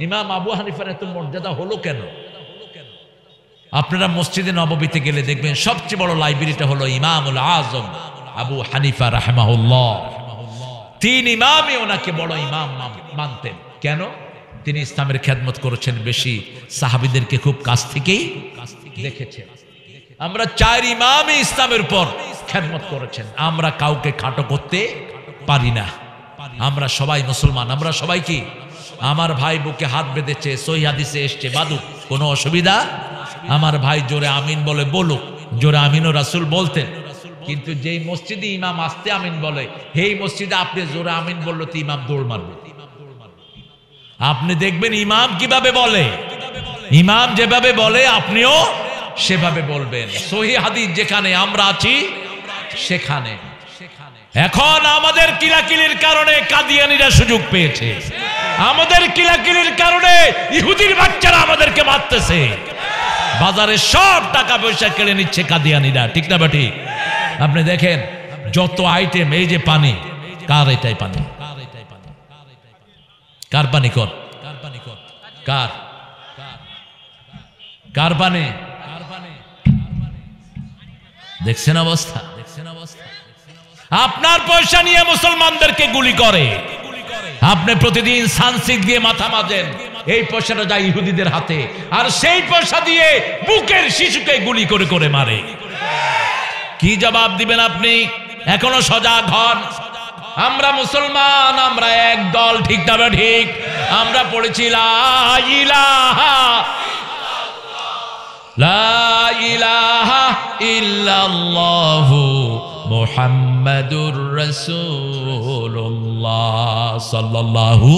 ইমাম আবু হানিফার এত মর্যাদা হলো কেন? আপনারা মসজিদে নববীতে গেলে দেখবেন সবচেয়ে বড় লাইব্রেরিটা হলো ইমামুল আজম আবু হানিফা রাহিমাহুল্লাহ। 3 ইমামই ওনাকে বড় ইমাম মানতেন। কেন? তিনি ইসলামের খেদমত করেছেন বেশি, সাহাবীদেরকে খুব কাছ থেকেই দেখেছেন। আমরা 4 ইমামই ইসলামের উপর খেদমত করেছেন। আমরা কাউকে খাটো করতে পারি না। আমরা সবাই মুসলমান। আমরা সবাই কি? আমার ভাই বুকে হাত বেঁধেছে, সহি হাদিসে এসছে, বাদুক, কোনো অসুবিধা? আমার ভাই জোরে আমিন বলে বলুক। জোরে আমিনও রাসূল বলতেন। কিন্তু যেই মসজিদে ইমাম আস্তে আমিন বলে, সেই মসজিদে আপনি জোরে আমিন বললে তো ইমাম দৌড় মারবে। আপনি দেখবেন ইমাম কিভাবে বলে, ইমাম যেভাবে বলে আপনিও সেভাবে বলবেন। সহি হাদিস যেখানে আমরা আছি সেখানে। এখন আমাদের কিলাকিলির কারণে কাদিয়ানীরা সুযোগ পেয়েছে। আমাদের কিলাকিলির কারণে ইহুদির বাচ্চারা আমাদেরকে মারতেছে। বাজারে সব টাকা পয়সা কেড়ে নিচ্ছে কাদিয়ানীরা। ঠিক না বেটি? আপনি দেখেন যত আইটেম, এই যে পানি, কার এটাই পানি? কার পানি? কর কার কার পানি? দেখছেন অবস্থা? আপনার পয়সা নিয়ে মুসলমানদেরকে গুলি করে। আপনি প্রতিদিন সানসিক দিয়ে মাথা মাজেন, এই পয়সাটা যায় ইহুদিদের হাতে, আর সেই পয়সা দিয়ে বুকের শিশুকে গুলি করে করে মারে। কি জবাব দিবেন আপনি? এখনো সজাগ হন। আমরা মুসলমান, আমরা এক দল। ঠিক না ঠিক? আমরা পড়েছি লা ইলাহা ইল্লাল্লাহু মুহাম্মাদুর রাসূলুল্লাহ সাল্লাল্লাহু।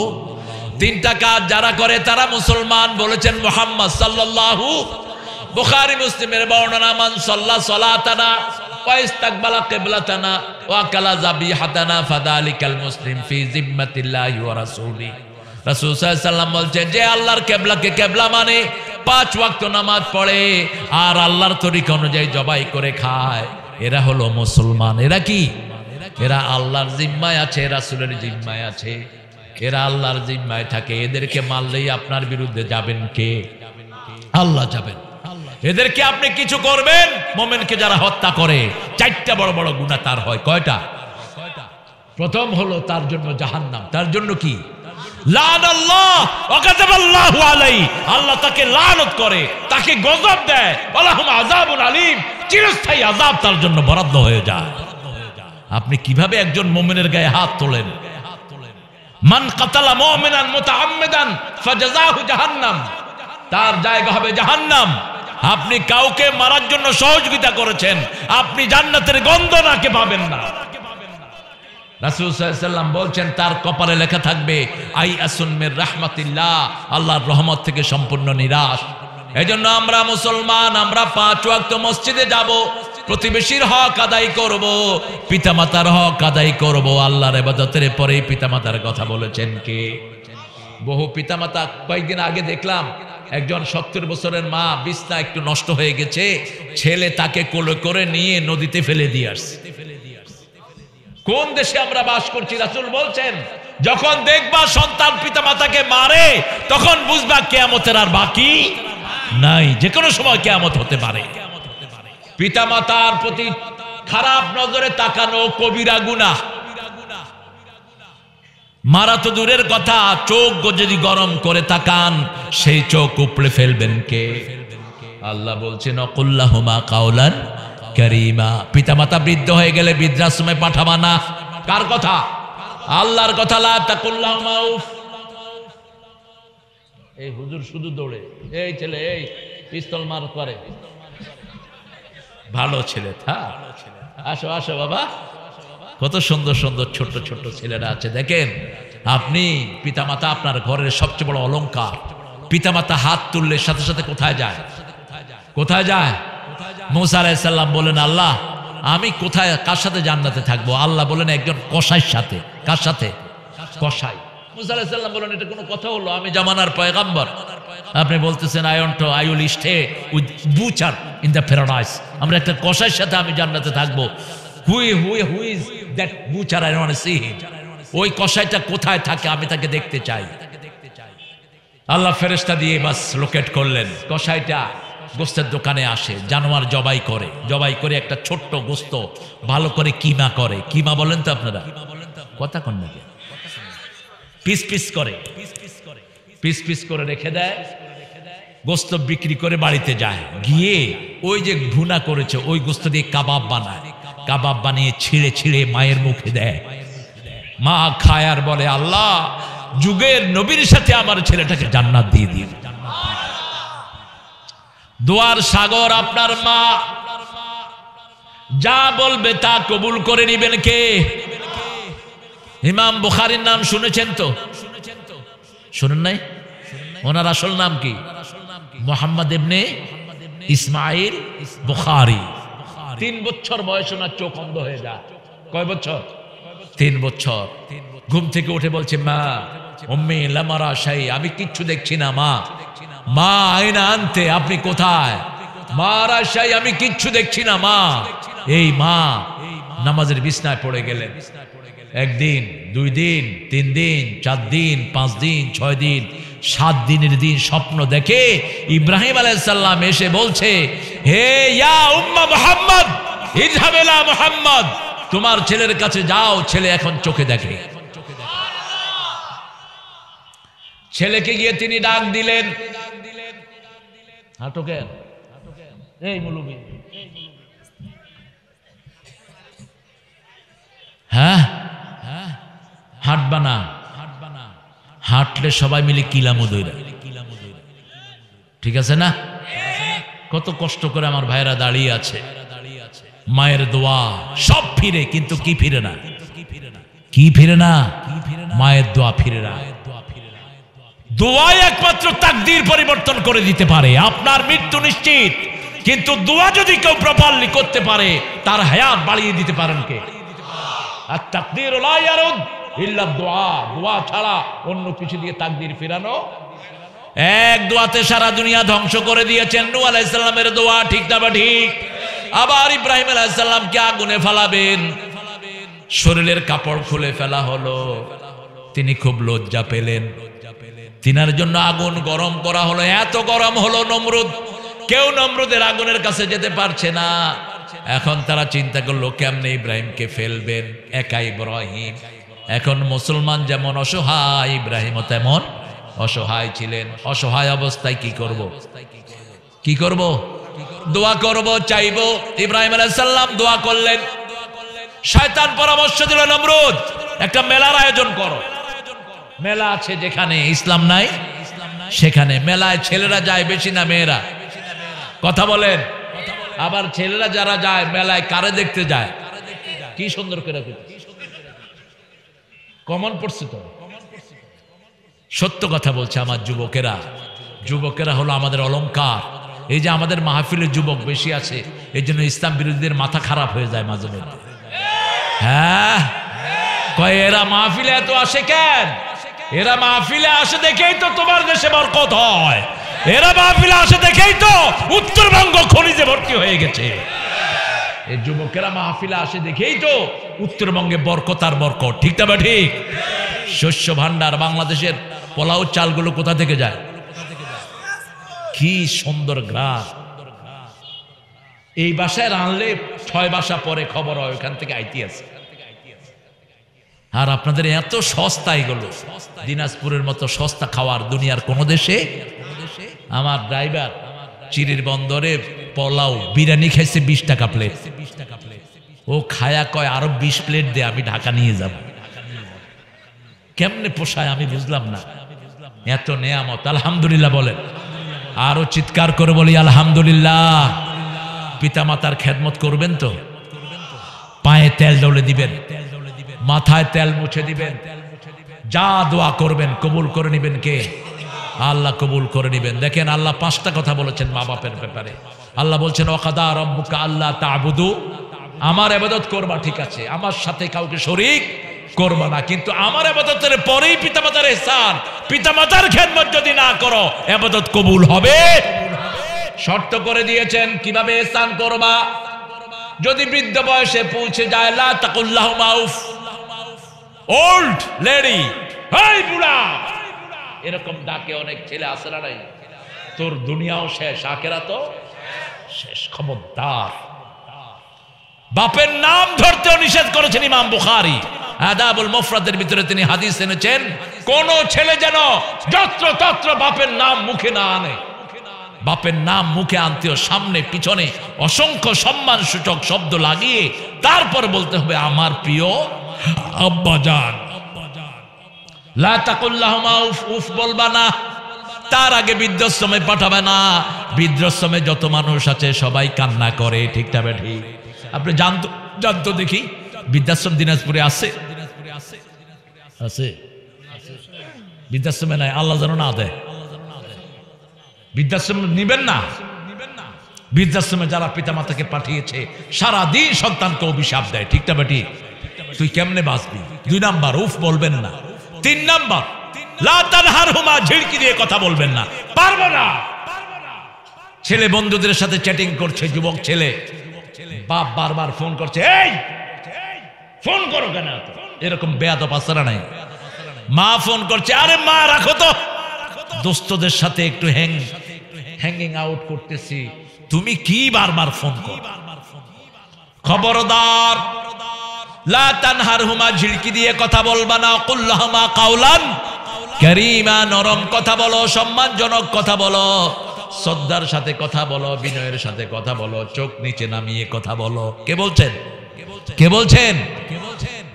3টা কাজ যারা করে তারা মুসলমান। বলেছেন মুহাম্মদ সাল্লাল্লাহু। বুখারী মুসলিমের বর্ণনা, মান সাল্লা সালাতানা ওয়া ইস্তাকবালা কিবলাতানা ওয়া কালা যাবিহাতানা ফাযালিকাল মুসলিম ফি জিম্মাতিল্লাহি ওয়া রাসূলি। রাসূল সাল্লাল্লাহু আলাইহি ওয়াসাল্লাম বলছেন, যে আল্লাহর কিবলাকে কিবলা মানে 5 ওয়াক্ত নামাজ পড়ে আর আল্লাহর তরিকা অনুযায়ী জবাই করে খায়, এরা হলো মুসলমান। এরা কি? এরা আল্লাহর জিম্মায় আছে, রাসূলের জিম্মায় আছে, এরা আল্লাহর জিম্মায় থাকে। এদেরকে মারলেই আপনার বিরুদ্ধে যাবেন কে? আল্লাহ যাবেন। এদেরকে আপনি কিছু করবেন, মুমিনকে যারা হত্যা করে 4টা বড় বড় গুনাহ তার হয়। কয়টা? প্রথম হলো তার জন্য জাহান্নাম। তার জন্য কি? লানাল্লাহ ওয়া কাযাবাল্লাহু আলাইহি, আল্লাহ তাকে লানত করে, তাকে গজব দেয়। ওয়ালাহুম আযাবুন আলীম, চিরস্থায়ী আযাব তার জন্য বরাদ্দ হয়ে যায়। আপনি কিভাবে একজন মুমিনের গায়ে হাত তোলেন? মান কাতালা মুমিনান মুতাআম্মিদান ফাজাযাহু জাহান্নাম, তার জায়গা হবে জাহান্নাম। আপনি কাউকে মারার জন্য সহযোগিতা করেছেন, আপনি জান্নাতের গন্ধ নাকে পাবেন না। রাসূল সাল্লাল্লাহু আলাইহি ওয়াসাল্লাম বলছেন তার কপালে লেখা থাকবে আই আসুন মির রাহমাতিল্লাহ, আল্লাহর রহমত থেকে সম্পূর্ণ নিরাশ। এজন্য আমরা মুসলমান, আমরা 5 ওয়াক্ত মসজিদে যাব, প্রতিবেশীর হক আদায় করব, পিতামাতার হক আদায় করব। আল্লাহর ইবাদতের পরে পিতামাতার কথা বলেছেন কে? বহু পিতামাতা, কয়েকদিন আগে দেখলাম একজন 70 বছরের মা, বিছনা একটু নষ্ট হয়ে গেছে, ছেলে তাকে কোলে করে নিয়ে নদীতে ফেলে দিয়ে আসছে। কোন দেশে আমরা বাস করছি? রাসূল বলছেন যখন দেখবা সন্তান পিতামাতাকে মারে, তখন বুঝবা কিয়ামতের আর বাকি নাই, যে কোনো সময় কিয়ামত হতে পারে। পিতামাতার প্রতি খারাপ নজরে তাকানো কবিরা গুনাহ। মারা তো দূরের কথা, চোখ যদি গরম করে তাকান, সেই চোখ উপড়ে ফেলবেন কে? আল্লাহ বলছেন অকুল্লাহুমা কাওলান কারীমা। পিতামাতা বৃদ্ধ হয়ে গেলে বৃদ্ধাশ্রমে পাঠাবা না। কার কথা? আল্লাহর কথা। লা তাকুল্লাহুমা উফ। এই হুজুর শুধু দৌড়ে, এই ছেলে এই পিস্তল মার করে, ভালো ছেলে, হ্যাঁ আসো আসো বাবা। কত সুন্দর সুন্দর ছোট্ট ছোট্ট ছেলেরা আছে দেখেন। আপনি পিতামাতা আপনার ঘরের সবচেয়ে বড় অলংকার। পিতামাতা হাত তুললে সাথে সাথে কোথায় যায়? কোথায় যায়? মুসা আলাইহিস সালাম বলেন আল্লাহ আমি কোথায়, কার সাথে জান্নাতে থাকবো? আল্লাহ বলেন একজন কসাইয়ের সাথে। কার সাথে? কসাই। মুসা আলাইহিস সালাম বলেন এটা কোনো কথা হলো? আমি জামানার পয়গম্বর, আপনি বলতেছেন I will stay with Butcher in the paradise. আমরা একটা কসাইয়ের সাথে আমি জান্নাতে থাকবো। Who is that Butcher? I want to see him. ওই কসাইটা কোথায় থাকে? আমি তাকে দেখতে চাই। আল্লাহ ফেরেশতা দিয়ে বাস লোকেট করলেন। কসাইটা গোস্তের দোকানে আসে, জানোয়ার জবাই করে একটা ছোট্ট গোস্ত ভালো করে কিমা করে। কিমা বলেন তো আপনারা? কথা কন নাকি? পিস পিস করে রেখে দেয়। গোস্ত বিক্রি করে বাড়িতে যায়, গিয়ে ওই যে ভুনা করেছে ওই গোস্ত দিয়ে কাবাব বানায়। কাবাব বানিয়ে ছিঁড়ে ছিঁড়ে মায়ের মুখে দেয়। মা খায় আর বলে আল্লাহ যুগের নবীর সাথে আমার ছেলেটাকে জান্নাত দিয়ে দিন। দোয়ার সাগর আপনার মা, যা বলবে তা কবুল করে নিবেন কে? ইমাম বুখারীর নাম শুনেছেন তো? শুনেন নাই? ওনার আসল নাম কি? মুহাম্মদ ইবনে ইসমাইল বুখারী। 3 বছর বয়সে ওনার চোখ অন্ধ হয়ে যায়। কয় বছর? 3 বছর। ঘুম থেকে উঠে বলছে মা উম্মি লামারা শাই, আমি কিচ্ছু দেখছি না মা। মা আয়না আনতে, আপনি কোথায়? মা রাশাই, আমি কিচ্ছু দেখছি না মা। এই মা নামাজের বিছনায় পড়ে গেলেন। 1 দিন 2 দিন 3 দিন 4 দিন 5 দিন 6 দিন 7 দিনের দিন স্বপ্ন দেখে ইব্রাহিম আলাইহিস সালাম এসে বলছে হে ইয়া উম্মা মুহাম্মদ ইযহাব ইলা মুহাম্মদ, তোমার ছেলের কাছে যাও, ছেলে এখন চোখে দেখে। ছেলেকে গিয়ে তিনি ডাক দিলেন। হাঁটোকেন এই মুলুবি, হ্যাঁ হাঁটবা না, হাঁটলে সবাই মিলে কিলামুদইরা, ঠিক আছে না? কত কষ্ট করে আমার ভাইরা দাঁড়িয়ে আছে, মায়ের দোয়া সব ফিরে, কিন্তু কি ফিরে না? কি ফিরে না? মায়ের দোয়া ফিরে না। দোয়াই একমাত্র তাকদীর পরিবর্তন করে দিতে পারে। আপনার মৃত্যু নিশ্চিত, কিন্তু দোয়া যদি কেউ প্রপারলি করতে পারে তার হায়াত বাড়িয়ে দিতে পারেন কে? আর তাকদীর লা ইয়ারুদ ইল্লা দুআ, দোয়া ছাড়া অন্য কিছু দিয়ে তাকদীর ফেরানো। এক দোয়াতে সারা দুনিয়া ধ্বংস করে দিয়েছেন। নূহ আলাইহিস সালামের দোয়া, ঠিক না বা ঠিক? আবার ইব্রাহিম আলাইহিস সালামকে আগুনে ফালাবেন, শরীরের কাপড় খুলে ফেলা হলো। তিনি খুব লজ্জা পেলেন। তিনার জন্য আগুন গরম করা হলো। এত গরম হলো নমরুদ, কেউ নমরুদের আগুনের কাছে যেতে পারছে না। এখন তারা চিন্তা করলো কেমনে ইব্রাহিমকে ফেলবেন, একা ইব্রাহিম। এখন মুসলমান যেমন অসহায়, ইব্রাহিমও তেমন অসহায় ছিলেন। অসহায় অবস্থায় কি করব? কি করব? দোয়া করব, চাইব। ইব্রাহিম আলাইহিস সালাম দোয়া করলেন। শয়তান পরামর্শ দিল, নমরুদ একটা মেলার আয়োজন করো। মেলা আছে যেখানে ইসলাম নাই সেখানে। মেলায় ছেলেরা যায় বেশি না মেয়েরা? কথা বলেন। আবার ছেলেরা যারা যায় মেলায় কারে দেখতে যায়? কি সুন্দর করে কমন পড়ছে তো। সত্য কথা বলছে আমার যুবকেরা। যুবকেরা হলো আমাদের অলংকার। এই যে আমাদের মাহফিলের যুবক বেশি আছে, এই জন্য ইসলাম বিরোধীদের মাথা খারাপ হয়ে যায় মাঝে মধ্যে। হ্যাঁ, কয় এরা মাহফিলে এত আসে কেন? এরা মাহফিলে আসে দেখেই তো তোমার দেশে বরকত হয়। এরা মাহফিলে আসে দেখেই তো উত্তরবঙ্গ খনিজে ভর্তি হয়ে গেছে। এই যুবকেরা মাহফিলে আসে দেখেই তো উত্তরবঙ্গে বরকত আর বরকত। ঠিক না বা ঠিক? শস্য ভান্ডার, বাংলাদেশের পোলাও চালগুলো কোথা থেকে যায়? কি সুন্দর গ্রাম। এই বাসায় রানলে 6 বাসা পরে খবর হয় ওখান থেকে আইতি আছে। আর আপনাদের এত সস্তা এগুলো, দিনাজপুরের মতো সস্তা খাওয়ার দুনিয়ার কোন দেশে। আমার ড্রাইভার চিরির বন্দরে পোলাও বিরিয়ানি খাইছে 20 টাকা প্লেট। ও খায়া কয় আরো 20 প্লেট দে, আমি ঢাকা নিয়ে যাব। কেমনে পোষায় আমি বুঝলাম না। এত নেয়ামত, আলহামদুলিল্লাহ বলেন। আরো চিৎকার করে বলি আলহামদুলিল্লাহ। পিতামাতার খেদমত করবেন তো? পায়ে তেল ডলে দিবেন, মাথায় তেল মুছে দিবেন, যা দোয়া করবেন কবুল করে নিবেন কে? আল্লাহ কবুল করে নিবেন। দেখেন আল্লাহ 5টা কথা বলেছেন মা বাপের ব্যাপারে। আল্লাহ বলছেন ওয়াকাদা রাব্বুকা আল্লা তা'বুদু, আমার ইবাদত করবা ঠিক আছে, আমার সাথে কাউকে শরীক করবা না, কিন্তু আমার ইবাদতের পরেই পিতামাতার ইহসান। পিতামাতার খেদমত যদি না করো ইবাদত কবুল হবে? শর্ত করে দিয়েছেন কিভাবে ইহসান করবা। যদি বৃদ্ধ বয়সে পৌঁছে যায়, লা তাকুল্লাহুমা উফ, ওল্ড লেডি, হেই বুড়া, এরকম ডাকে অনেক ছেলে আছে না নাই? তোর দুনিয়াও শেষ, আখিরাতও শেষ। খবরদার। বাপের নাম ধরতেও নিষেধ করেছেন ইমাম বুখারী। আদাবুল মুফরাদের ভিতরে তিনি হাদিস এনেছেন, কোন ছেলে যেন যত্রতত্র বাপের নাম মুখে না আনে। বাপের নাম মুখে আনতেও সামনে পিছনে অসংখ্য সম্মান সূচক শব্দ লাগিয়ে তারপর বলতে হবে আমার প্রিয় আব্বাজান। লা তাকুল্লাহুমা উফ, উফ বলবা না। তার আগে বৃদ্ধাশ্রমে পাঠাবে না। বৃদ্ধাশ্রমে যত মানুষ আছে সবাই কান্না করে। ঠিক না ঠিক? আপনি জানতো দেখি বৃদ্ধাশ্রম দিনাজপুরে আছে? আছে? বৃদ্ধাশ্রমে নাই, আল্লাহ যেন না দেয়। বৃদ্ধাশ্রম নিবেন না। বৃদ্ধাশ্রমে যারা পিতামাতাকে পাঠিয়েছে সারাদিন সন্তানকে অভিশাপ দেয়। ঠিক না বেটি? তুই কেমনে বাঁচবি? 2 নাম্বার, উফ বলবেন না। 3 নাম্বার, লা তানহারহুমা, ঝিড়কি দিয়ে কথা বলবেন না। পারবো না। ছেলে বন্ধুদের সাথে চ্যাটিং করছে, যুবক ছেলে, বাপ বারবার ফোন করছে, এই ফোন করো কেন? এরকম বেয়াদব আচরণ নাই। মা ফোন করছে, আরে মা রাখো তো, দোস্তদের সাথে একটু হ্যাঙ্গিং আউট করতেছি, তুমি কি বারবার ফোন করো? খবরদার, লা তানহারহুমা, ঝিড়কি দিয়ে কথা বলবা না। কুল্লাহুমা কাওলান কারীমা, নরম কথা বলো, সম্মানজনক কথা বলো, শ্রদ্ধার সাথে কথা বলো, বিনয়ের সাথে কথা বলো, চোখ নিচে নামিয়ে কথা বলো। কে বলছেন? কে বলছেন?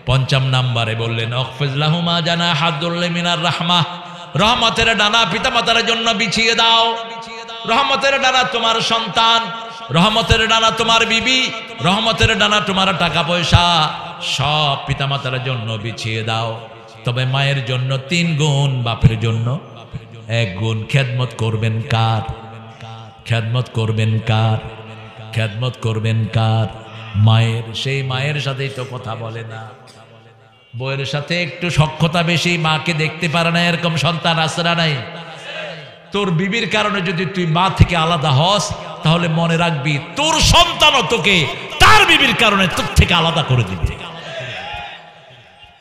5 নাম্বারে বললেন আখফিজ লাহুমা জানাহাদ-দুল্লি মিনার রাহমাহ, রহমতের ডানা পিতামাতার জন্য বিছিয়ে দাও। রহমতের ডানা তোমার সন্তান, রহমতের ডানা তোমার বিবি, রহমতের ডানা তোমার টাকা পয়সা, সব পিতামাতার জন্য বিছিয়ে দাও। তবে মায়ের জন্য 3 গুণ, বাপের জন্য 1 গুণ। খেদমত করবেন কার? খেদমত করবেন কার? খেদমত করবেন কার? মায়ের। সেই মায়ের সাথেই তো কথা বলে না। বউয়ের সাথে একটু সখ্যতা বেশি, মাকে দেখতে পারে না, এরকম সন্তান আছে না নাই? তোর বিবির কারণে যদি তুই মা থেকে আলাদা হস, তাহলে মনে রাখবি তোর সন্তানও তোকে তার বিবির কারণে তোর থেকে আলাদা করে দিবে।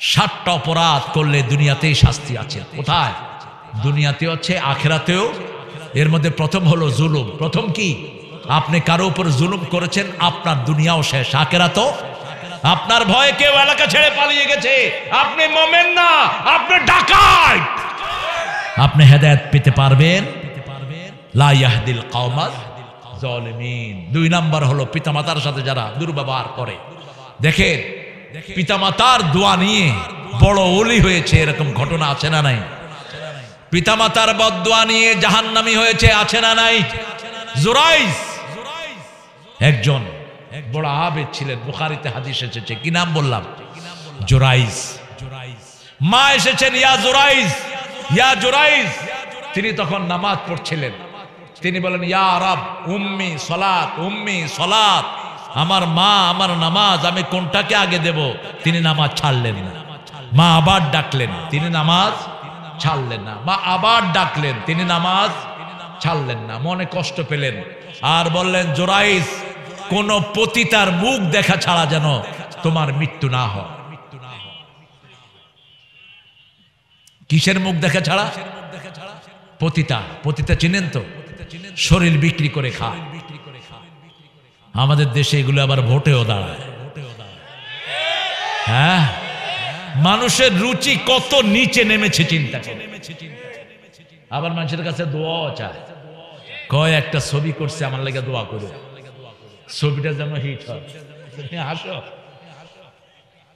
7টা অপরাধ করলে দুনিয়াতেই শাস্তি আছে। কোথায়? দুনিয়াতে আছে, আখেরাতেও। এর মধ্যে প্রথম হলো জুলুম। প্রথম কি? আপনি কারো উপর জুলুম করেছেন, আপনার দুনিয়াও শেষ, আখেরাতও। আপনার ভয়ে কেউ এলাকা ছেড়ে পালিয়ে গেছে, আপনি মোমেন না, আপনি ডাকাত। আপনি হেদায়েত পেতে পারবেন? লা ইয়াহদিল কওমাজ জালিমিন। 2 নাম্বার হলো পিতামাতার সাথে যারা দুর্ব্যবহার করে। দেখেন, পিতামাতার দোয়া নিয়ে বড় ওলি হয়েছে, এরকম ঘটনা আছে না নাই? পিতামাতার বদদোয়া নিয়ে জাহান্নামী হয়েছে, আছে না নাই? জুরাইজ একজন বড় আবেদ ছিলেন, বুখারীতে হাদিস এসেছে। কি নাম বললাম? জুরাইজ। মা এসেছেন, ইয়া জুরাইজ, ইয়া জুরাইজ। তিনি তখন নামাজ পড়ছিলেন। তিনি বলেন, ইয়া রব, উম্মি সলাত, উম্মি সলাত। আমার মা, আমার নামাজ, আমি কোনটাকে আগে দেব? তিনি নামাজ ছাড়লেন না। মা আবার ডাকলেন, তিনি নামাজ ছাড়লেন না। মা আবার ডাকলেন, তিনি নামাজ ছাড়লেন না। মনে কষ্ট পেলেন আর বললেন, জুরাইজ, কোন পতিতার মুখ দেখা ছাড়া যেন তোমার মৃত্যু না হয়। কিসের মুখ দেখা ছাড়া? পতিতা। পতিতা চিনেন তো? শরীর বিক্রি করে খায়। আমাদের দেশে এগুলো আবার ভোটেও দাঁড়ায়। হ্যাঁ, মানুষের রুচি কত নিচে নেমেছে চিন্তা করে। আবার মানুষের কাছে দোয়াও চায়, কয় একটা ছবি করছে, আমার লাগে দোয়া করো, ছবিটা যেন হিট হয়। হাসো।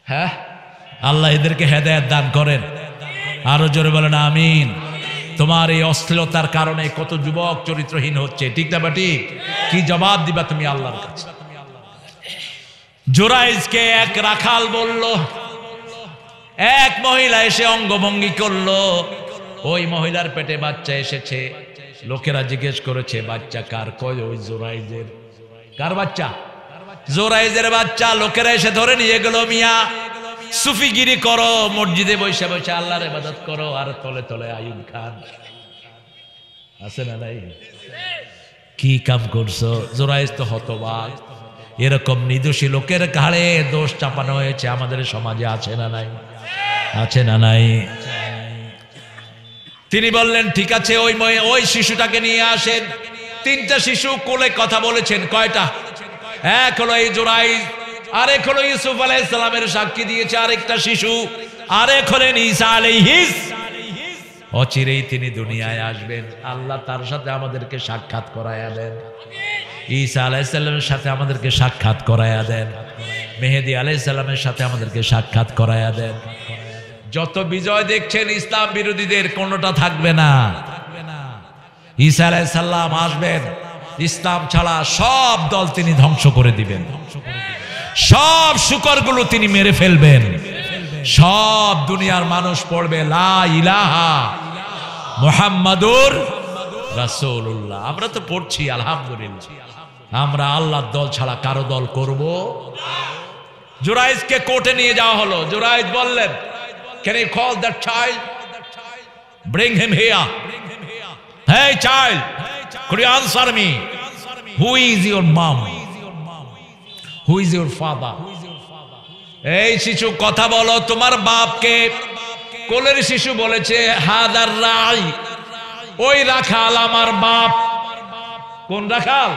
হ্যাঁ, আল্লাহ এদেরকে হেদায়েত দান করেন। আরো জোরে বলেন আমিন। তোমার এই অশ্লীলতার কারণে কত যুবক চরিত্রহীন হচ্ছে, ঠিক না বাটি? কি জবাব দিবা তুমি আল্লাহর কাছে? জুরাইজকে এক রাখাল বলল, এক মহিলা এসে অঙ্গভঙ্গি করলো। ওই মহিলার পেটে বাচ্চা এসেছে। লোকেরা জিজ্ঞেস করেছে, বাচ্চা কার? কয় ওই জুরাইজের। কার বাচ্চা? জুরাইজের বাচ্চা। লোকেরা এসে ধরে নিয়ে গেল। মিয়া, সুফিগিরি করো, মসজিদে বসে বসে আল্লাহর ইবাদত করো, আর তলে তলে আইয়ুব খান আছে না নাই? কি কাম করছো? জুরাইজ তো হতবাক। এরকম নিদোষী লোকের ঘাড়ে দোষ চাপানো হয়েছে আমাদের সমাজে, আছে না নাই? আছে না নাই? তিনি বললেন, ঠিক আছে, ওই শিশুটাকে নিয়ে আসেন। 3টা শিশু কোলে কথা বলেছেন। কয়টা? এক হলো এই জুরাইজ, আরেক হলো ইউসুফ আলাইহিস সালামের সাক্ষী দিয়েছে আরেকটা শিশু, আরেক হলেন ঈসা আলাইহিস। অচিরেই তিনি দুনিয়ায় আসবেন। আল্লাহ তার সাথে আমাদেরকে সাক্ষাৎ করায়া দেন। ঈসা আলাইহিস সালামের সাথে আমাদেরকে সাক্ষাৎ করায়া দেন। মেহেদী আলাইহিস সালামের সাথে আমাদেরকে সাক্ষাৎ করায়া দেন। যত বিজয় দেখছেন ইসলাম বিরোধীদের, কোনটা থাকবে না। ঈসা আলাইহিস সালাম আসবেন, ইসলাম ছাড়া সব দল তিনি ধ্বংস করে দিবেন। সব শুকরগুলো তিনি মেরে ফেলবেন। সব দুনিয়ার মানুষ পড়বে লা ইলাহা মুহাম্মাদুর রাসূলুল্লাহ। আমরা তো পড়ছি আলহামদুলিল্লাহ। আমরা আল্লাহর দল ছাড়া কারো দল করব? জুরাইজকে কোর্টে নিয়ে যাওয়া হলো। জুরাইজ বললেন, can you call that child? Bring him here. Hey child, could you answer me? Who is your mom? Who is your father? এই শিশু কথা বলো, তোমার বাপকে। কোলের শিশু বলেছে, হাদার রাই, ওই রাখাল আমার বাপ। কোন রাখাল?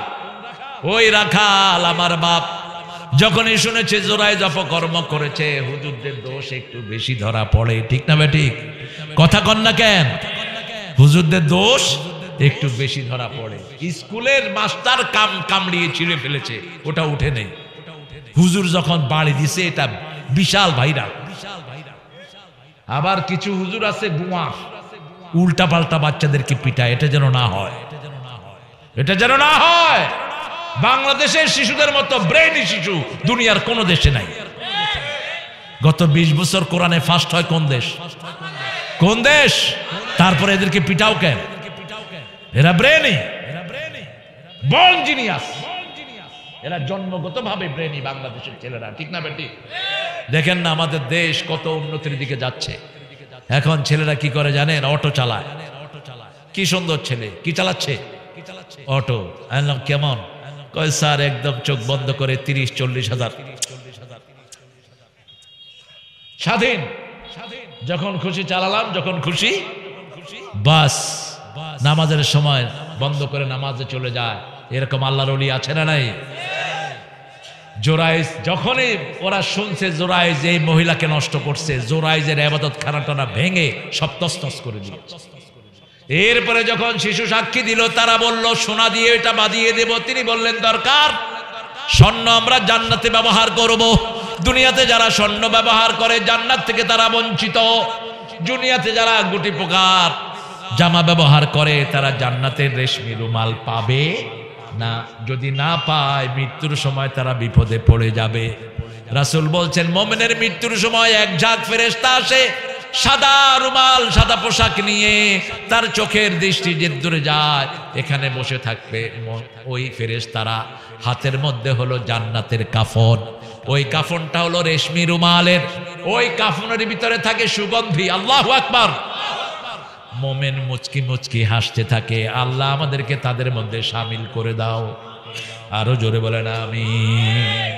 ওই রাখাল আমার বাপ। যখনই শুনেছে জুরাইজ অপকর্ম করেছে, হুজুরদের দোষ একটু বেশি ধরা পড়ে, ঠিক না বেঠিক? কথা কন না কেন? হুজুরদের দোষ একটু বেশি ধরা পড়ে। স্কুলের মাস্টার কামড়িয়ে ছিঁড়ে ফেলেছে, ওটা উঠে নেই। হুজুর যখন বাড়ি দিছে, এটা বিশাল ভাইরাল। আবার কিছু হুজুর আছে গুয়া, উল্টা পাল্টা বাচ্চাদেরকে পিটায়। এটা যেন না হয়, এটা যেন না হয়। বাংলাদেশের শিশুদের মতো ব্রেইনি শিশু দুনিয়ার কোন দেশে নাই। গত 20 বছর কোরআনে ফার্স্ট হয় কোন দেশ? কোন দেশ? তারপরে এদেরকে পিটাও কেন? এরা ব্রেইনি, বর্ন জিনিয়াস। এরা জন্মগতভাবে ব্রেইনি বাংলাদেশের ছেলেরা, ঠিক না বেটি? দেখেন না আমাদের দেশ কত উন্নতির দিকে যাচ্ছে। এখন ছেলেরা কি করে জানেন? অটো চালায়। কি সুন্দর ছেলে, কি চালাচ্ছে? অটো। কেমন? কয় স্যার একদম চোখ বন্ধ করে 30-40 হাজার। স্বাধীন, যখন খুশি চালালাম, যখন খুশি বাস। নামাজের সময় বন্ধ করে নামাজে চলে যায়, এরকম আল্লাহর ওলি আছে না নাই? জোরাইজ যখনই ওরা শুনছে জোরাইজ এই মহিলাকে নষ্ট করছে, জোরাইজের ইবাদত খানাটানা ভেঙে সব তছনছ করে দিয়েছে। এরপরে যখন শিশু সাক্ষী দিল, তারা বলল সোনা দিয়ে এটা বাঁধিয়ে দেব। তিনি বললেন দরকার স্বর্ণ আমরা জান্নাতে ব্যবহার করব। দুনিয়াতে যারা স্বর্ণ ব্যবহার করে জান্নাত থেকে তারা বঞ্চিত। দুনিয়াতে যারা গুটি পোকার জামা ব্যবহার করে তারা জান্নাতের রেশমি রুমাল পাবে না। যদি না পায় মৃত্যুর সময় তারা বিপদে পড়ে যাবে। রাসূল বলছেন মুমিনের মৃত্যুর সময় এক ঝাঁক ফেরেশতা আসে সাদা রুমাল, সাদা পোশাক নিয়ে, তার চোখের দৃষ্টি যে দূরে যায় এখানে বসে থাকবে। ওই ফেরেশতারা হাতের মধ্যে হলো জান্নাতের কাফন, ওই কাফনটা হলো রেশমি রুমালের, ওই কাফনের ভিতরে থাকে সুগন্ধি। আল্লাহু আকবার। মোমেন মুচকি মুচকি হাসতে থাকে, আল্লাহ আমাদেরকে তাদের মধ্যে শামিল করে দাও। আরো জোরে বলেন আমিন।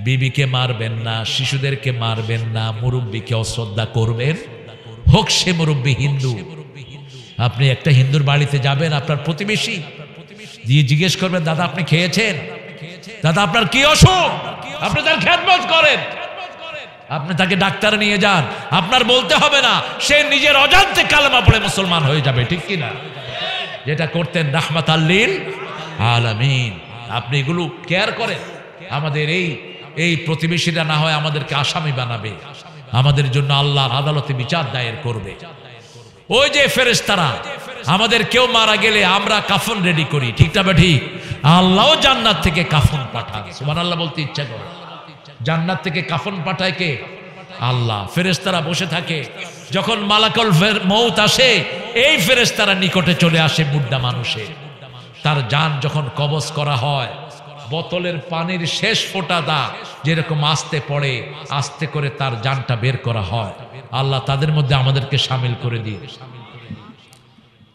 বিবিকে মারবেন না, শিশুদেরকে মারবেন না, মুরব্বীকে অশ্রদ্ধা করবেন, হোক সে মুরব্বী হিন্দু। আপনি একটা হিন্দুর বাড়িতে যাবেন, আপনার প্রতিবেশী দিয়ে জিজ্ঞেস করবেন দাদা আপনি খেয়েছেন, দাদা আপনার কি অসুখ, আপনি তার খেদমত করেন, আপনি তাকে ডাক্তার নিয়ে যান। আপনার বলতে হবে না, সে নিজের অজান্তে কালেমা পড়ে মুসলমান হয়ে যাবে, ঠিক কিনা? যেটা করতেন রাহমাতাল লিল আলামিন। আপনি এগুলো কেয়ার করেন। আমাদের এই প্রতিবেশীরা না হয় আমাদেরকে আসামি বানাবে, আমাদের জন্য আল্লাহর আদালতে বিচার দায়ের করবে। ওই যে ফেরেশতারা আমাদের কেউ মারা গেলে আমরা কাফন রেডি করি, ঠিকটা বা ঠিক? আল্লাহও জান্নাত থেকে কাফন পাঠান। সুবহানাল্লাহ বলতে ইচ্ছা করে। জান্নাত থেকে কাফন পাঠায় কে? আল্লাহ। ফেরেশতারা বসে থাকে, যখন মালাকুল মউত আসে এই ফেরেশতারা নিকটে চলে আসে মুর্দা মানুষের। তার জান যখন কবজ করা হয়, বোতলের পানির শেষ ফোঁটাটা যেরকম আস্তে পড়ে, আস্তে করে তার জানটা বের করা হয়। আল্লাহ তাদের মধ্যে আমাদেরকে শামিল করে দিয়ে।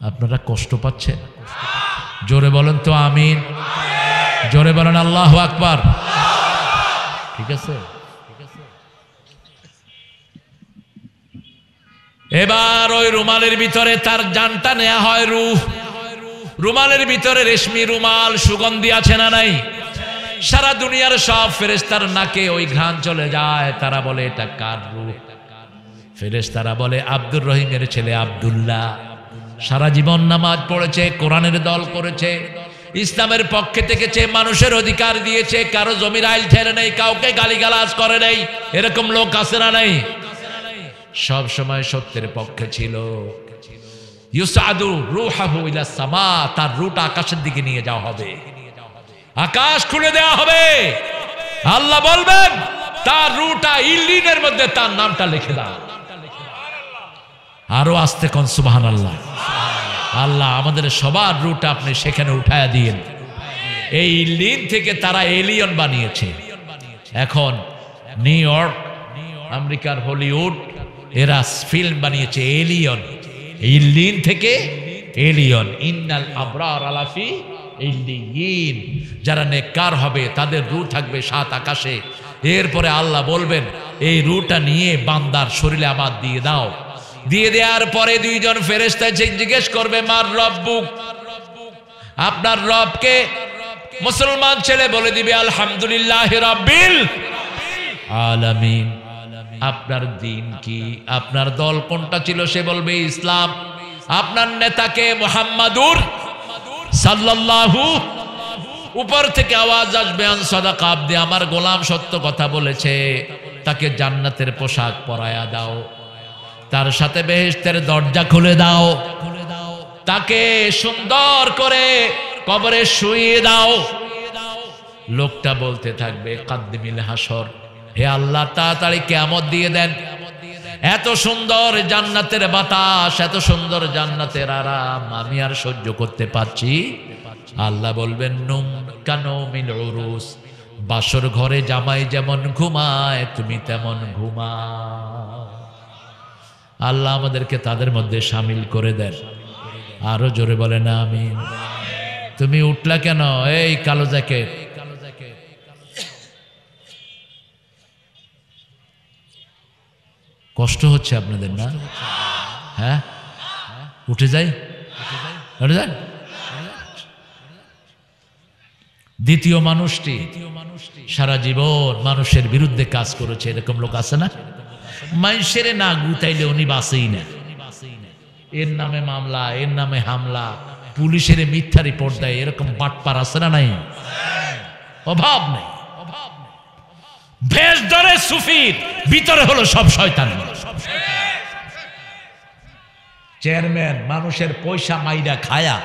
আপনারা কষ্ট পাচ্ছেন? জোরে বলেন তো আমিন। জোরে বলেন আল্লাহু আকবার। ঠিক আছে, এবার ওই রুমালের ভিতরে তার জানটা নেওয়া হয়। রুমালের ভিতরে রেশমি রুমাল, সুগন্ধি আছে না নাই? সারা দুনিয়ার সব ফেরেশতার নাকে ওই ঘ্রাণ চলে যায়। তারা বলে এটা কার রূহ? ফেরেশতারা বলে আব্দুর রহিমের ছেলে আব্দুল্লাহ। সারা জীবন নামাজ পড়েছে, কোরআনের দল করেছে, ইসলামের পক্ষে থেকেছে, মানুষের অধিকার দিয়েছে, কারো জমির আইল ঠেরে নেই, কাউকে গালিগালাজ করে নেই। এরকম লোক আছে না নাই? সব সময় সত্যের পক্ষে ছিল। ইউসাদু রূহাহু ইলা সামা, তার রূহটা আকাশের দিকে নিয়ে যাওয়া হবে, আকাশ খুলে দেওয়া হবে। আল্লাহ বলবেন তার রূহটা ইল্লিনের মধ্যে তার নামটা লিখে দাও। আরো আস্তে কোন সুবহানাল্লাহ। আল্লাহ আমাদের সবার রূহটা আপনি সেখানে উঠায়া দিয়েন। এই ইল্লিন থেকে তারা এলিয়ন বানিয়েছে। এখন নিউ ইয়র্ক, আমেরিকার হলিউড, এরা ফিল্ম বানিয়েছে এলিয়ন। ইল্লিন থেকে এলিয়ন। ইন্নাল আবরার আলাফি ইল্লিয়িন। যারা নেককার হবে তাদের রূহ থাকবে সাত আকাশে। এরপরে আল্লাহ বলবেন এই রূহটা নিয়ে বান্দার শরীরে আমার দিয়ে দাও। দিয়ে দেওয়ার পরে দুইজন ফেরেশতা জিজ্ঞেস করবে মার রব্বুক, আপনার রবকে? মুসলমান ছেলে বলে দিবে আলহামদুলিল্লাহি রাব্বিল আলামিন। আপনার দিন কি, আপনার দল কোনটা ছিল? সে বলবে ইসলাম। আপনার নেতাকে? মুহাম্মাদুর সাল্লাল্লাহু। উপর থেকে আওয়াজ আসবে আন সাদাকা আবদি, আমার গোলাম সত্য কথা বলেছে, তাকে জান্নাতের পোশাক পরায়া দাও, তার সাথে বেহেশতের দরজা খুলে দাও, তাকে সুন্দর করে কবরে শুইয়ে দাও। লোকটা বলতে থাকবে কাদ্দিমিল হাসর, হে আল্লাহ তাড়াতাড়ি কিয়ামত দিয়ে দেন। এত সুন্দর জান্নাতের বাতাস, এত সুন্দর জান্নাতের আরাম আমি আর সহ্য করতে পারছি। আল্লাহ বলবেন নুম কানুমিল উরুস, বাসর ঘরে জামাই যেমন ঘুমায় তুমি তেমন ঘুমাও। আল্লাহ আমাদেরকে তাদের মধ্যে শামিল করে দেন। আরো জোরে বলেন আমিন। তুমি উঠলা কেন? এই কালো জ্যাকেট, কষ্ট হচ্ছে আপনাদের না? হ্যাঁ, উঠে যাই, উঠে যান। দ্বিতীয় মানুষটি সারা জীবন মানুষের বিরুদ্ধে কাজ করেছে, এরকম লোক আছে না? মানুষের না গুতাইলে উনি বাঁচেই না, এর নামে মামলা, এর নামে হামলা, পুলিশের মিথ্যা রিপোর্ট দেয়, এরকম বাটপার আছে না? নাই, অভাব নেই। ভেষ ধরে সুফির, ভিতরে হলো সব শয়তান। চেয়ারম্যান মানুষের পয়সা মাইরা খায়া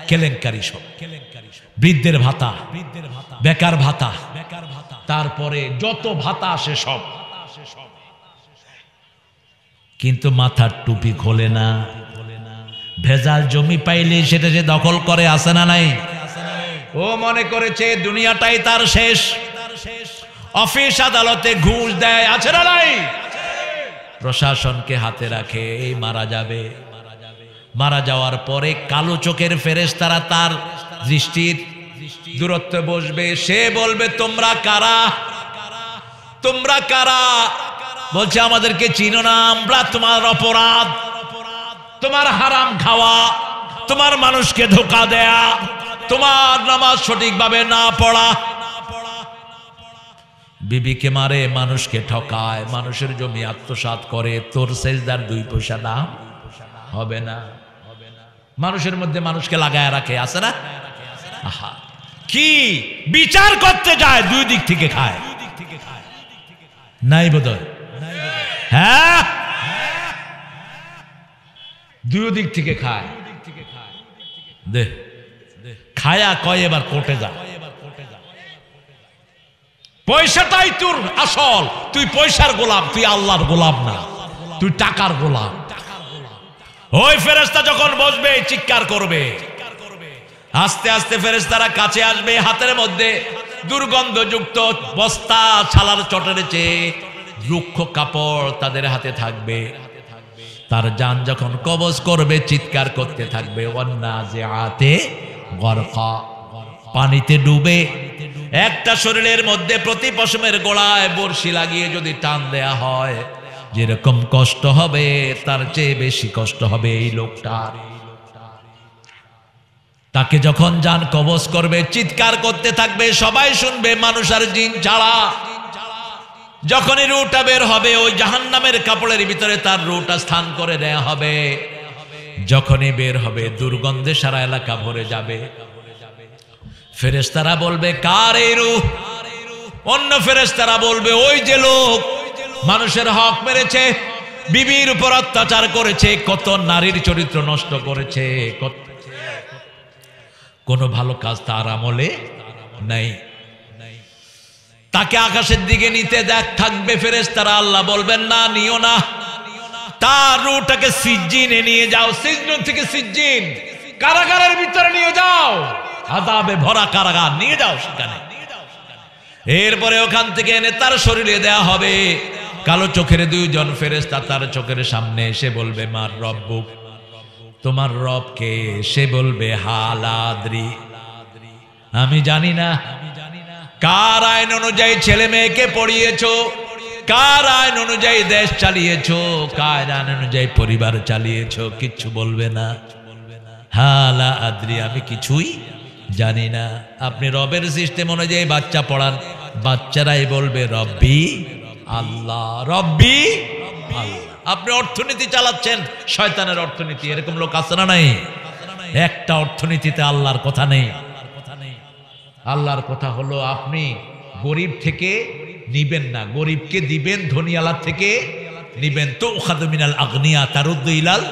কেলেঙ্কারি, সব বৃদ্ধের ভাতা, বেকার ভাতা, তারপরে যত ভাতা আসে সব, কিন্তু মাথার টুপি খোলে না। ভেজাল জমি পাইলে সেটা যে দখল করে, আসে না? নাই। ও মনে করেছে দুনিয়াটাই তার শেষ, অফিস আদালতে ঘুষ দেয়, আছে না? নাই। প্রশাসনকে হাতে রাখে, এই মারা যাবে, মারা যাওয়ার পরে কালো চোখের ফেরেশতারা তার দৃষ্টির দূরত্বে বসবে, সে বলবে তোমরা কারা, তোমরা কারা? বলছে আমাদেরকে চিনো না, আমরা তোমার অপরাধ, তোমার হারাম খাওয়া, তোমার মানুষকে ধোঁকা দেয়া, তোমার নামাজ সঠিকভাবে না পড়া, বিবিকে মারে, মানুষকে ঠকায়, মানুষের জমি আত্মসাৎ করে, তোর সেজদার 2 পয়সা দাম হবে না। মানুষের মধ্যে মানুষকে লাগায় রাখে, আছে না? আহা, কি বিচার করতে যায়, 2 দিক থেকে খায়, নাই বোধহয়? হ্যাঁ, 2 দিক থেকে খায়। দে খায়া কয় এবার কোর্টে যা, পয়সাটাই তোর আসল, তুই পয়সার গোলাম, তুই আল্লাহর গোলাম না, তুই টাকার গোলাম। ওই ফেরেশতা যখন বসবে চিৎকার করবে, আস্তে আস্তে ফেরেশতারা কাছে আসবে, হাতের মধ্যে দুর্গন্ধযুক্ত বস্তা, ছালার চটের চেয়ে রুক্ষ কাপড় তাদের হাতে থাকবে। তার জান যখন কবজ করবে চিৎকার করতে থাকবে, ওয়ান্নাজিআতে গরকা, পানিতে ডুবে একটা শরীরের মধ্যে প্রতি পশমের গোড়ায় বড়শি লাগিয়ে যদি টান দেয়া হয়, যেরকম কষ্ট হবে তার চেয়ে বেশি কষ্ট হবে এই লোকটার। তাকে যখন জান কবজ করবে চিৎকার করতে থাকবে, সবাই শুনবে, মানুষ আর জিন ছাড়া। যখনই রুটা বের হবে, ওই জাহান্নামের কাপড়ের ভিতরে তার রুটা স্থান করে দেয়া হবে। যখনই বের হবে দুর্গন্ধে সারা এলাকা ভরে যাবে। ফেরেশতারা বলবে কার এই রূহ? অন্য ফেরেশতারা বলবে ওই যে লোক মানুষের হক মেরেছে, বিবির উপর অত্যাচার করেছে, কত নারীর চরিত্র নষ্ট করেছে, কোনো ভালো কাজ তার আমলে নাই। তাকে আকাশের দিকে নিতে দেখ থাকবে ফেরেশতারা, আল্লাহ বলবেন না, নিও না, তার রূহটাকে সিজ্জিনে নিয়ে যাও, সিজনুন থেকে সিজ্জিন, কারাগারের ভিতরে নিয়ে যাও, আযাবে ভরা কারাগার নিয়ে যাও সেখানে। এরপরে ওখান থেকে এনে তার শরীরে দেয়া হবে। কালো চোখের 2 জন ফেরেশতা তার চোখের সামনে এসে বলবে মার রব্বুক, তোমার রব কে? সে বলবে হালাদ্রি, আমি জানি না। কার আইন অনুযায়ী ছেলে মেয়েকে পড়িয়েছো, কার আইন অনুযায়ী দেশ চালিয়েছো, কার আইন অনুযায়ী পরিবার চালিয়েছো, কিচ্ছু বলবে না। হালা আদ্রি, আমি কিছুই জানি না। আপনি রবের সিস্টেম অনুযায়ী বাচ্চা পড়ান, বাচ্চারাই বলবে রব্বি আল্লাহ, রব্বি আল্লাহ। আপনি অর্থনীতি চালাচ্ছেন, শয়তানের অর্থনীতি, এরকম লোক আছে না? নাই। একটা অর্থনীতিতে আল্লাহর কথা নেই। আল্লাহর কথা হলো আপনি গরিব থেকে নিবেন না, গরিবকে দিবেন, ধনীওয়ালা থেকে নিবেন। তো উখাযু মিনাল আগনিয়া তারুদ্দু ইলাল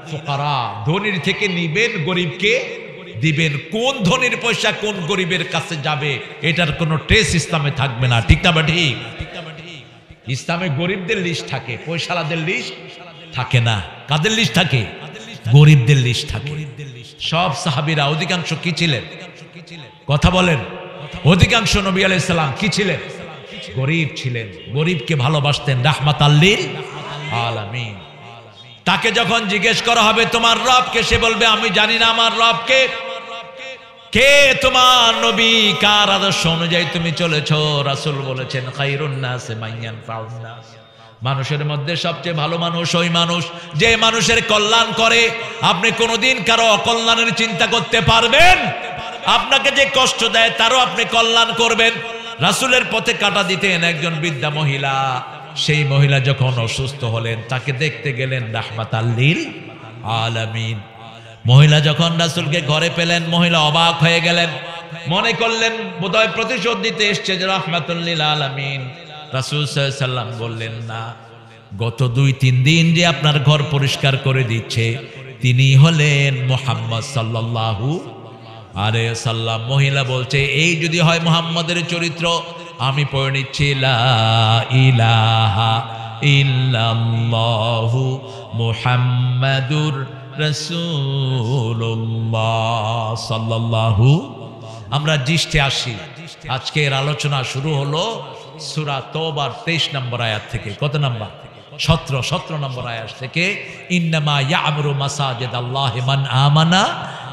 ফুকারা, ধনীর থেকে নিবেন, গরিবকে দিবেন। কোন ধনীর পয়সা কোন গরিবের কাছে যাবে এটার কোনো ট্রেস ইসলামে থাকবে না, ঠিক না? বা ঠিক? ইসলামে গরিবদের লিস্ট থাকে, পয়সালাদের লিস্ট থাকে না। কাদের লিস্ট থাকে? গরিবদের লিস্ট থাকে। সব সাহাবীরা অধিকাংশ কি ছিলেন? কথা বলেন। অধিকাংশ নবী আলাইহিস সালাম কি ছিলেন? গরিব ছিলেন, গরিবকে ভালোবাসতেন, রাহমাতাল লিল আলামিন। তাকে যখন জিজ্ঞেস করা হবে তোমার রব কে, সে বলবে আমি জানি না আমার রব কে। কে তোমার নবী? কার আদর্শ অনুযায়ী তুমি চলেছো? রাসূল বলেছেন খায়রুন নাস মান ইয়ানফাউন নাস, মানুষের মধ্যে সবচেয়ে ভালো মানুষ ওই মানুষ যে মানুষের কল্যাণ করে। আপনি কোনোদিন কারো অকল্যাণের চিন্তা করতে পারবেন? আপনাকে যে কষ্ট দেয় তারও আপনি কল্যাণ করবেন। রাসূলের পথে কাটা দিতেন একজন বৃদ্ধা মহিলা। সেই মহিলা যখন অসুস্থ হলেন তাকে দেখতে গেলেন রাহমাতাল লিল আলামিন। মহিলা যখন রাসূলকে ঘরে পেলেন মহিলা অবাক হয়ে গেলেন, মনে করলেন বোধহয় প্রতিশোধ দিতে এসছে যে রাহমাতুল লিল আলামিন। রাসূল সাল্লাল্লাহু আলাইহি সাল্লাম বললেন, না, গত 2-3 দিন যে আপনার ঘর পরিষ্কার করে দিচ্ছে তিনি হলেন মুহাম্মদ সাল্লাল্লাহু আলাইহি ওয়াসাল্লাম। মহিলা বলছে, এই যদি হয় মুহাম্মদের চরিত্র, আমি পড়ে নিচ্ছি লা ইলাহা ইল্লাল্লাহু মুহাম্মাদুর রাসূলুল্লাহ সাল্লাল্লাহু। আমরা জিষ্টে আসি। আজকের আলোচনা শুরু হলো সূরা তওবার 23 নম্বর আয়াত থেকে। কত নম্বর? 17 নম্বর আয়াত থেকে। ইন্নামা ইয়া'মুরু মাসাজিদাল্লাহি মান আমানা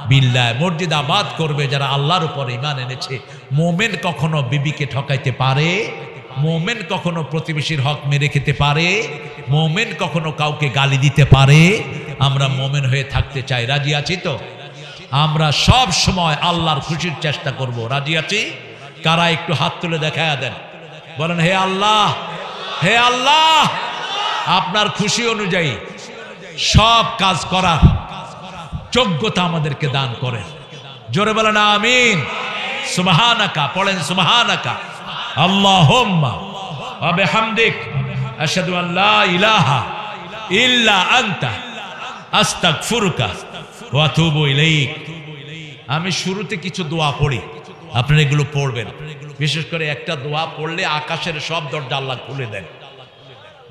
বিল্লাহ। মসজিদ আবাদ করবে যারা আল্লাহর উপর ঈমান এনেছে। মুমিন কখনো বিবিকে ঠকাইতে পারে? মুমিন কখনো প্রতিবেশীর হক মেরে খেতে পারে? মুমিন কখনো কাউকে গালি দিতে পারে? আমরা মুমিন হয়ে থাকতে চাই। রাজি আছি তো? আমরা সব সময় আল্লাহর খুশির চেষ্টা করব। রাজি আছি? কারা একটু হাত তুলে দেখায়া দেন, বলেন হে আল্লাহ, হে আল্লাহ, আপনার খুশি অনুযায়ী সব কাজ করার যোগ্যতা আমাদেরকে দান করেন। জোরে বলেন আমিন। সুবহানাকা পড়েন, সুবহানাকা আল্লাহুম্মা ওয়া বিহামদিক আশহাদু আন লা ইলাহা ইল্লা আনতা আস্তাগফিরুকা ওয়া আতুবু ইলাইক। আমি শুরুতে কিছু দোয়া পড়ি, আপনারা এগুলো পড়বেন। বিশেষ করে একটা দোয়া পড়লে আকাশের সব দরজা আল্লাহ খুলে দেন।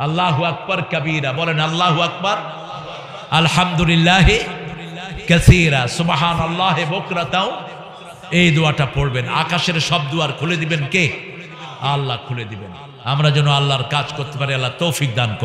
আল্লাহু আকবার কাবীরা, বলেন আল্লাহু আকবার, আলহামদুলিল্লাহি কাসীরা, সুবহানাল্লাহি বুকরাতাও। এই দোয়াটা পড়বেন। আকাশের সব দুয়ার খুলে দিবেন কে? আল্লাহ খুলে দিবেন। আমরা যেন আল্লাহর কাজ করতে পারি, আল্লাহ তৌফিক দান করেন।